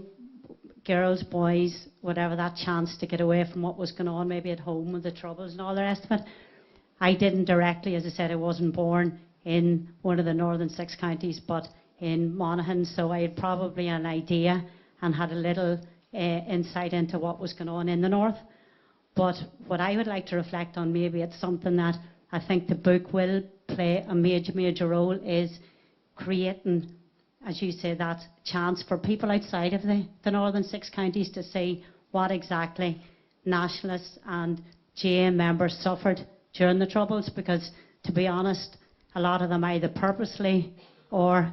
girls, boys, whatever, that chance to get away from what was going on, maybe at home with the troubles and all the rest of it. I didn't directly, as I said, I wasn't born in one of the northern 6 counties, but in Monaghan, so I had probably an idea and had a little insight into what was going on in the north. But what I would like to reflect on, maybe it's something that I think the book will play a major role, is creating, as you say, that chance for people outside of the northern 6 counties to see what exactly nationalists and GA members suffered during the Troubles, because, to be honest, a lot of them either purposely or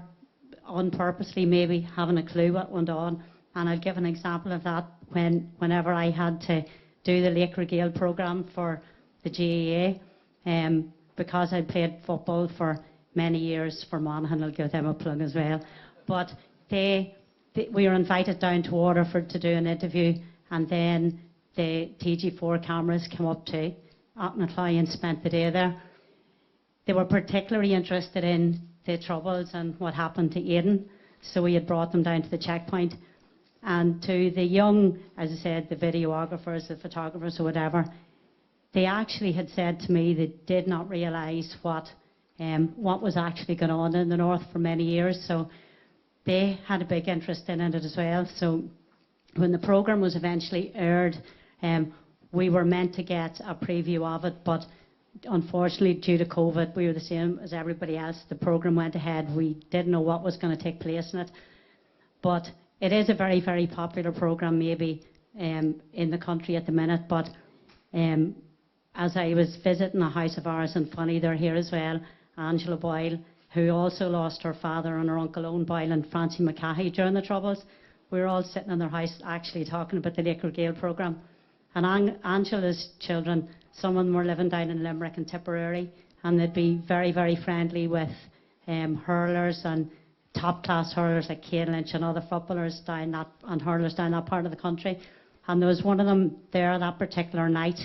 unpurposely maybe haven't a clue what went on. And I'll give an example of that whenever I had to do the Lost Gaels programme for the GAA, because I played football for many years for Monaghan. I'll give them a plug as well. But we were invited down to Waterford to do an interview, and then the TG4 cameras came up to Atnacloy and spent the day there. They were particularly interested in the Troubles and what happened to Aidan, so we had brought them down to the checkpoint. And to the young, as I said, the videographers, the photographers or whatever, they actually had said to me they did not realise what was actually going on in the north for many years. So they had a big interest in it as well. So when the programme was eventually aired, we were meant to get a preview of it, but unfortunately due to COVID, we were the same as everybody else. The programme went ahead. We didn't know what was going to take place in it. But it is a very popular programme maybe in the country at the minute. But as I was visiting a house of ours, and funny, they're here as well, Angela Boyle, who also lost her father and her uncle Owen Boyle and Francie McCahey during the Troubles. We were all sitting in their house actually talking about the Lost Gaels programme. And Angela's children, some of them were living down in Limerick and Tipperary, and they'd be very friendly with hurlers and top-class hurlers like Kate Lynch and other footballers down that, and hurlers down that part of the country. And there was one of them there that particular night,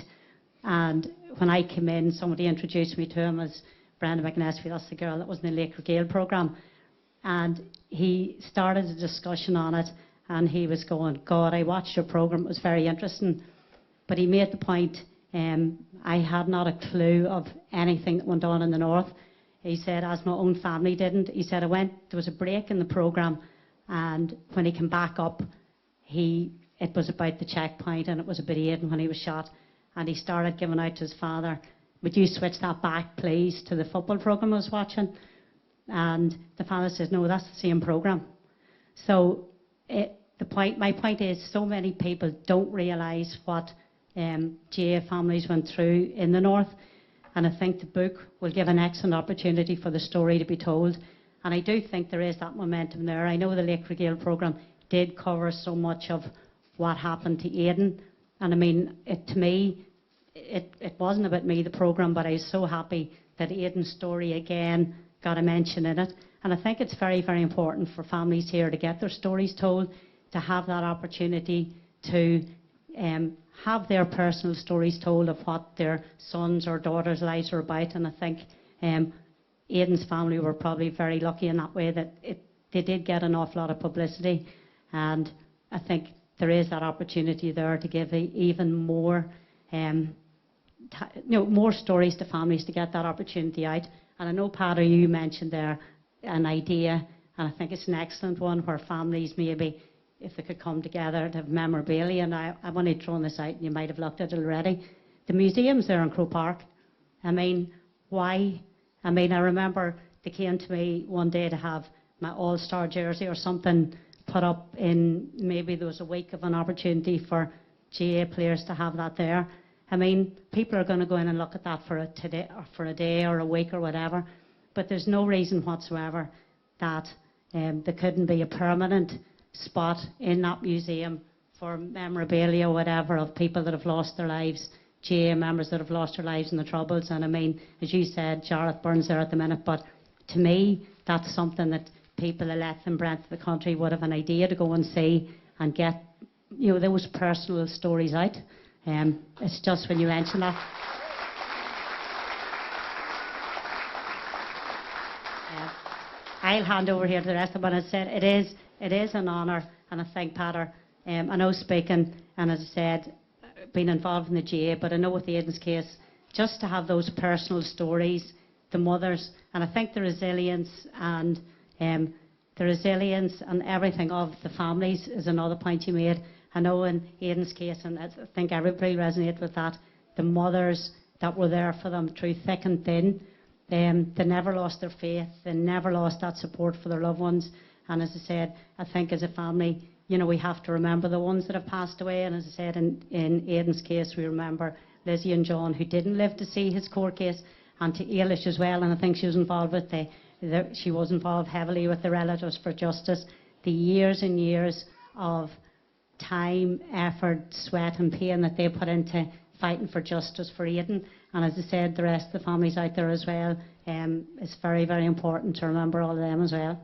and when I came in, somebody introduced me to him as Brenda McNesby. That's the girl that was in the Lost Gaels programme. And he started a discussion on it, and he was going, God, I watched your programme, it was very interesting. But he made the point, I had not a clue of anything that went on in the north. He said, as my own family didn't. He said, there was a break in the programme, and when he came back up, it was about the checkpoint, and it was about Aidan when he was shot. And he started giving out to his father, would you switch that back, please, to the football programme I was watching? And the father says, no, that's the same programme. So my point is, so many people don't realise what GA families went through in the north, and I think the book will give an excellent opportunity for the story to be told. And I do think there is that momentum there. I know the Lost Gaels programme did cover so much of what happened to Aidan, and I mean, to me, it wasn't about me, the programme, but I was so happy that Aidan's story again got a mention in it. And I think it's very important for families here to get their stories told, to have that opportunity to have their personal stories told of what their sons or daughters' lives are about. And I think Aidan's family were probably very lucky in that way, that they did get an awful lot of publicity. And I think there is that opportunity there to give even more more stories to families, to get that opportunity out. And I know, Padder, you mentioned there an idea, and I think it's an excellent one, where families maybe, if they could come together to have memorabilia. And I've only thrown this out, and you might have looked at it already. The museums there in Croke Park, I mean, why? I mean, I remember they came to me one day to have my All-Star jersey or something put up in, maybe there was a week of an opportunity for GA players to have that there. I mean, people are going to go in and look at that for a day or a week or whatever, but there's no reason whatsoever that there couldn't be a permanent spot in that museum for memorabilia or whatever of people that have lost their lives, GA members that have lost their lives in the Troubles. And I mean, as you said, Jareth Burns there at the minute, but to me, that's something that people of Leith and Brent of the country would have an idea to go and see and get, those personal stories out. It's just when you mention that. I'll hand over here to the rest of them, but as I said, it is an honour, and I think, Padder, I know speaking, and as I said, being involved in the GA, but I know with the Aidan's case, just to have those personal stories, the mothers, and I think the resilience and everything of the families is another point you made. I know in Aidan's case, and I think everybody resonated with that, the mothers that were there for them through thick and thin, they never lost their faith, they never lost that support for their loved ones. And as I said, I think as a family, you know, we have to remember the ones that have passed away. And as I said, in Aidan's case, we remember Lizzie and John, who didn't live to see his court case, and to Ailish as well. And I think she was involved with she was involved heavily with the Relatives for Justice. The years and years of time, effort, sweat and pain that they put into fighting for justice for Aidan. And as I said, the rest of the families out there as well, it's very, very important to remember all of them as well.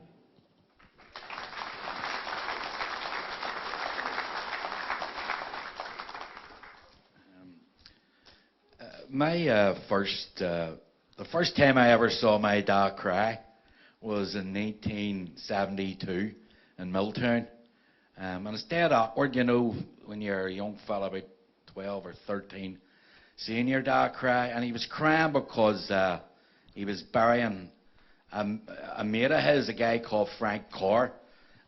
The first time I ever saw my dad cry was in 1972 in Milltown. And it's dead awkward, you know, when you're a young fella about 12 or 13, seeing your dad cry. And he was crying because he was burying a mate of his, a guy called Frank Carr.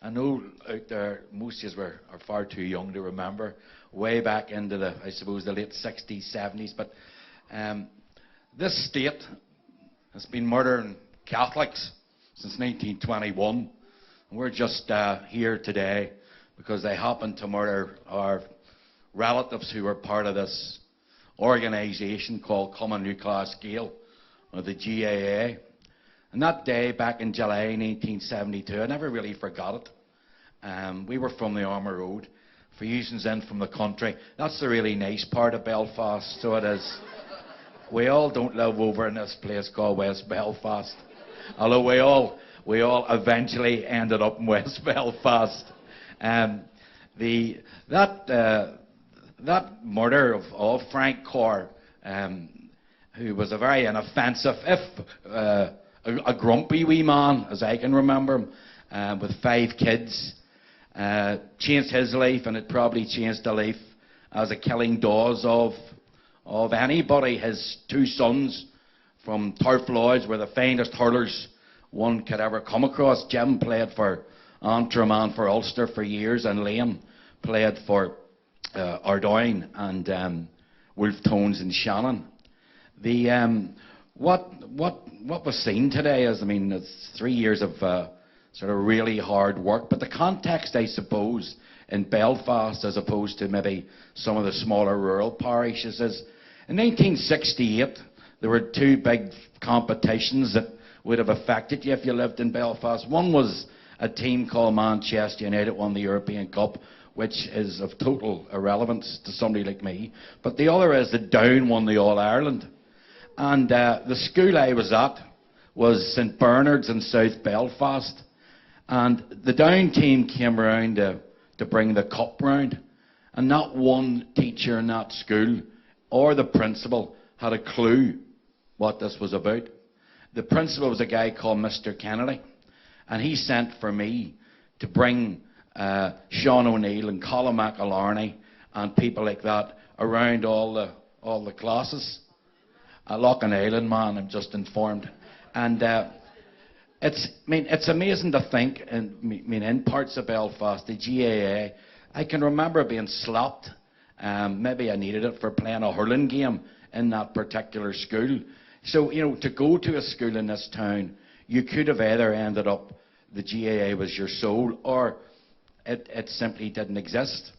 I know out there, most of you are far too young to remember, way back into the, I suppose, the late 60s, 70s. But this state has been murdering Catholics since 1921. And we're just here today because they happened to murder our relatives who were part of this organisation called Common Lost Gaels, or the GAA. And that day, back in July 1972, I never really forgot it. We were from the Armour Road. For users in from the country, that's the really nice part of Belfast, so it is. We all don't live over in this place called West Belfast, although we all eventually ended up in West Belfast. That murder of Frank Carr, who was a very inoffensive, if a grumpy wee man, as I can remember him, with 5 kids, changed his life, and it probably changed the life as a killing does of anybody. His 2 sons from Turf Lloyds were the finest hurlers one could ever come across. Jim played for Antrim and for Ulster for years, and Liam played for Ardoyne and Wolf Tones and Shannon. What was seen today is, I mean, it's 3 years of sort of really hard work, but the context, I suppose, in Belfast, as opposed to maybe some of the smaller rural parishes, is in 1968 there were 2 big competitions that would have affected you if you lived in Belfast. One was a team called Manchester United won the European Cup, which is of total irrelevance to somebody like me. But the other is the Down won the All-Ireland. And the school I was at was St Bernard's in South Belfast. And the Down team came around to bring the cup round. And not one teacher in that school or the principal had a clue what this was about. The principal was a guy called Mr Kennedy. And he sent for me to bring Sean O'Neill and Colin McAlarney and people like that around all the classes. Loch and Island, man, I'm just informed. And it's amazing to think, in parts of Belfast, the GAA, I can remember being slapped. Maybe I needed it for playing a hurling game in that particular school. So, you know, to go to a school in this town, you could have either ended up, the GAA was your soul, or it simply didn't exist.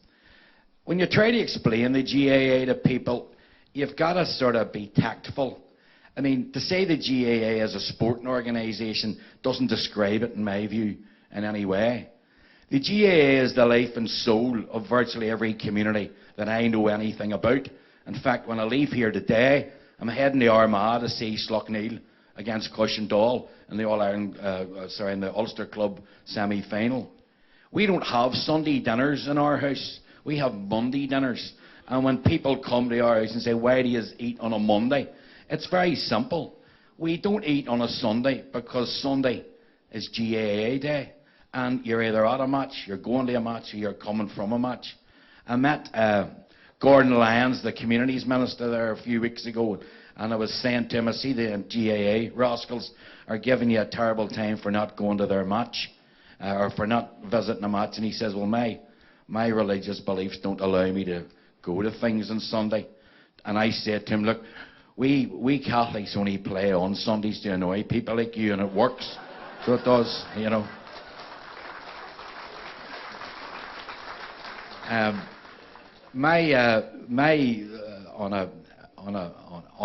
When you try to explain the GAA to people, you've got to sort of be tactful. I mean, to say the GAA as a sporting organisation doesn't describe it, in my view, in any way. The GAA is the life and soul of virtually every community that I know anything about. In fact, when I leave here today, I'm heading to Armagh to see Slough-Neil against Cushendall in the All-Ireland, in the Ulster Club semi-final. We don't have Sunday dinners in our house. We have Monday dinners. And when people come to our house and say, why do you eat on a Monday? It's very simple. We don't eat on a Sunday because Sunday is GAA Day. and you're either at a match, you're going to a match, or you're coming from a match. I met Gordon Lyons, the communities minister, there a few weeks ago, and I was saying to him, I see the GAA rascals are giving you a terrible time for not going to their match, or for not visiting a match. And he says, well, my religious beliefs don't allow me to go to things on Sunday. And I said to him, look, we Catholics only play on Sundays to annoy people like you, and it works. So it does, you know. On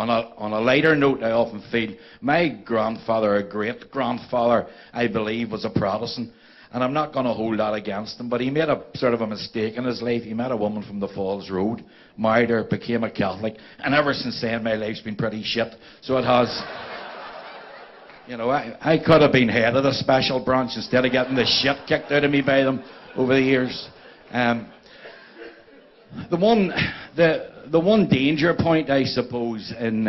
a lighter note, I often feel my grandfather, or great-grandfather, I believe, was a Protestant. And I'm not going to hold that against him, but he made a sort of a mistake in his life. He met a woman from the Falls Road, married her, became a Catholic, and ever since then my life's been pretty shit. So it has. You know, I could have been head of the special branch instead of getting the shit kicked out of me by them over the years. The one danger point, I suppose, in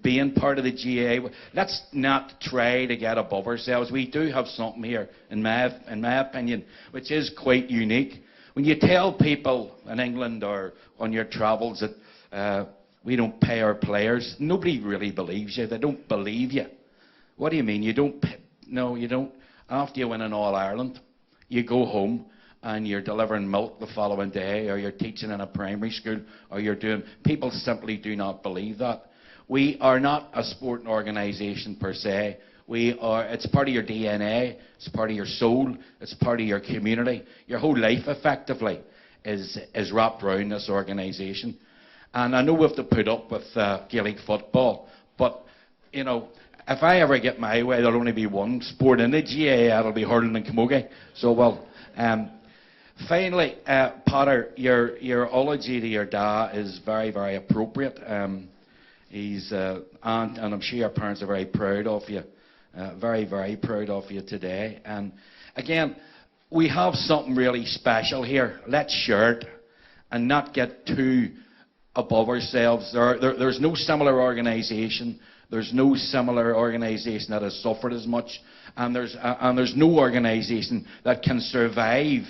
being part of the GAA, let's not try to get above ourselves. We do have something here, in my opinion, which is quite unique. When you tell people in England or on your travels that we don't pay our players, nobody really believes you. They don't believe you. What do you mean? You don't pay? No, you don't. After you win an All-Ireland, you go home and you're delivering milk the following day, or you're teaching in a primary school, or you're doing... People simply do not believe that. We are not a sporting organisation per se. It's part of your DNA, it's part of your soul, it's part of your community. Your whole life, effectively, is wrapped around this organisation. And I know we have to put up with Gaelic football, but, you know, if I ever get my way, there'll only be one sport in the GAA, it'll be hurling and camogie. So, well... finally, Potter, your eulogy to your dad is very, very appropriate. He's and I'm sure your parents are very proud of you, very, very proud of you today. And again, we have something really special here. Let's share it and not get too above ourselves. There's no similar organisation. There's no similar organisation that has suffered as much, and there's no organisation that can survive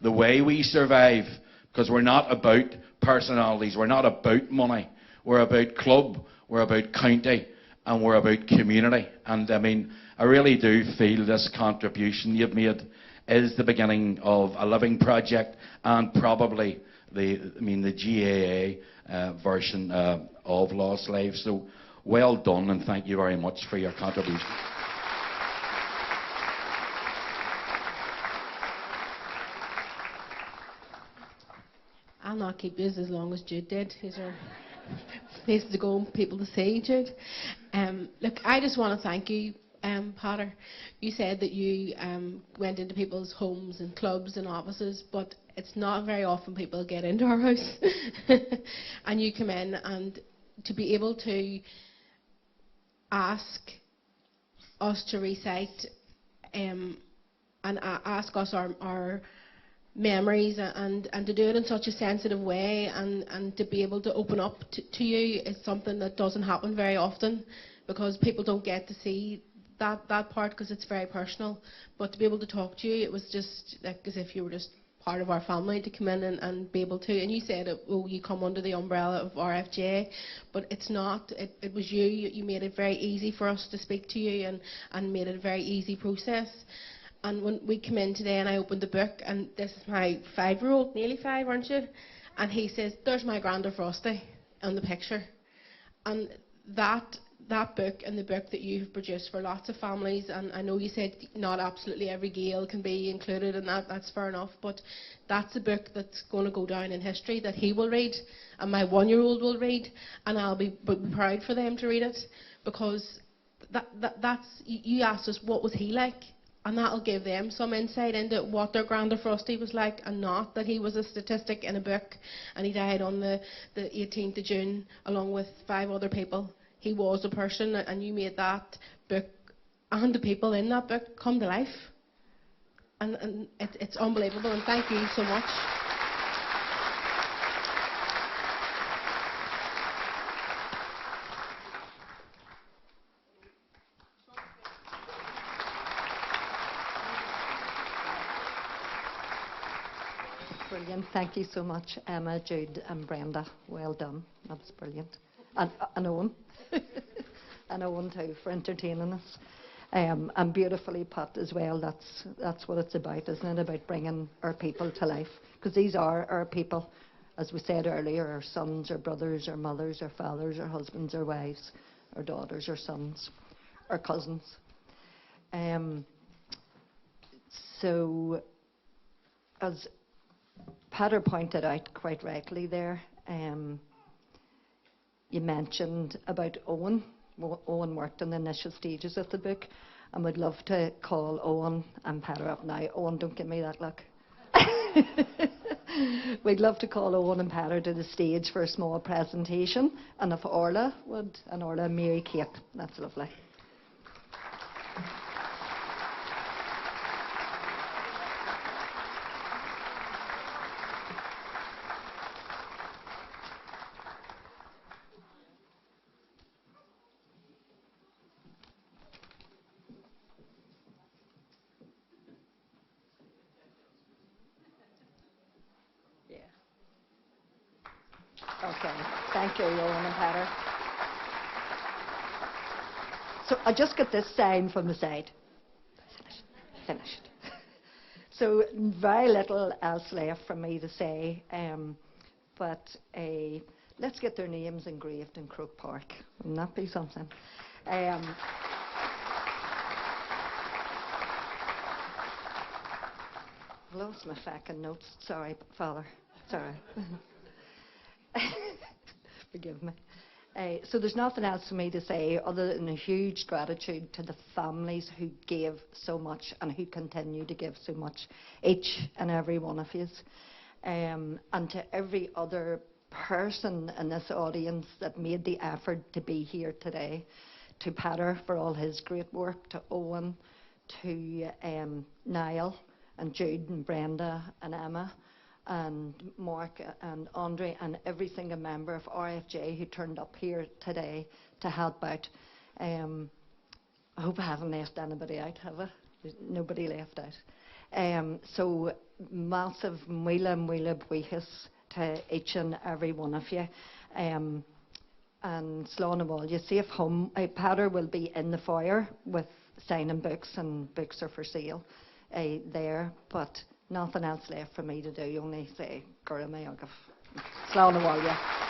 the way we survive, because we're not about personalities, we're not about money, we're about club, we're about county, and we're about community. And I mean, I really do feel this contribution you've made is the beginning of a living project, and probably the GAA version of Lost Lives. So well done, and thank you very much for your contribution. I'll not keep this as long as Jude did. These are places to go and people to see, Jude. Look, I just want to thank you, Potter. You said that you went into people's homes and clubs and offices, but it's not very often people get into our house. And you come in, and to be able to ask us to recite and ask us our memories, and to do it in such a sensitive way, and to be able to open up to you is something that doesn't happen very often, because people don't get to see that part, because it's very personal. But to be able to talk to you, it was just like as if you were just part of our family, to come in and be able to. And you said, you come under the umbrella of RFJ, but it's not. It was you. You made it very easy for us to speak to you, and made it a very easy process. And when we come in today and I opened the book, and this is my 5-year-old, nearly 5, aren't you? And he says, there's my Granda Frosty on the picture. And that book, and the book that you've produced for lots of families, and I know you said not absolutely every Gael can be included, and that's fair enough, but that's a book that's going to go down in history, that he will read, and my 1-year-old will read, and I'll be proud for them to read it, because that's, you asked us what was he like. And that'll give them some insight into what their Granda Frosty was like, and not that he was a statistic in a book and he died on the 18th of June along with 5 other people. He was a person, and you made that book and the people in that book come to life. And it's unbelievable, and thank you so much. brilliant. Thank you so much, Emma, Jude, and Brenda. Well done. That was brilliant. And Owen. And Owen too, for entertaining us. And beautifully put as well. That's what it's about, isn't it? About bringing our people to life. Because these are our people, as we said earlier, our sons, our brothers, our mothers, our fathers, our husbands, our wives, our daughters, our sons, our cousins. So, as Peter pointed out quite rightly there, you mentioned about Owen. Owen worked in the initial stages of the book, and we'd love to call Owen and Peter up now. Owen, don't give me that look. We'd love to call Owen and Peter to the stage for a small presentation, and if Orla would, and Orla and Mary Kate, that's lovely. Okay, thank you, Owen and Peter. So I just got this sign from the side. Finished. So very little else left for me to say, but let's get their names engraved in Croke Park. Wouldn't that be something? I lost my fucking notes. Sorry, Father. Sorry. Forgive me. So there's nothing else for me to say other than a huge gratitude to the families who gave so much and who continue to give so much, each and every one of you. And to every other person in this audience that made the effort to be here today. To Peter for all his great work, to Owen, to Niall and Jude and Brenda and Emma, and Mark and Andre and every single member of RFJ who turned up here today to help out. I hope I haven't left anybody out, have I? There's nobody left out. So massive mwila bhuichas to each and every one of you. And slán all you safe home. Peter will be in the foyer with signing books, and books are for sale there, but nothing else left for me to do, only say, Gura Mayagaf. Slán all you.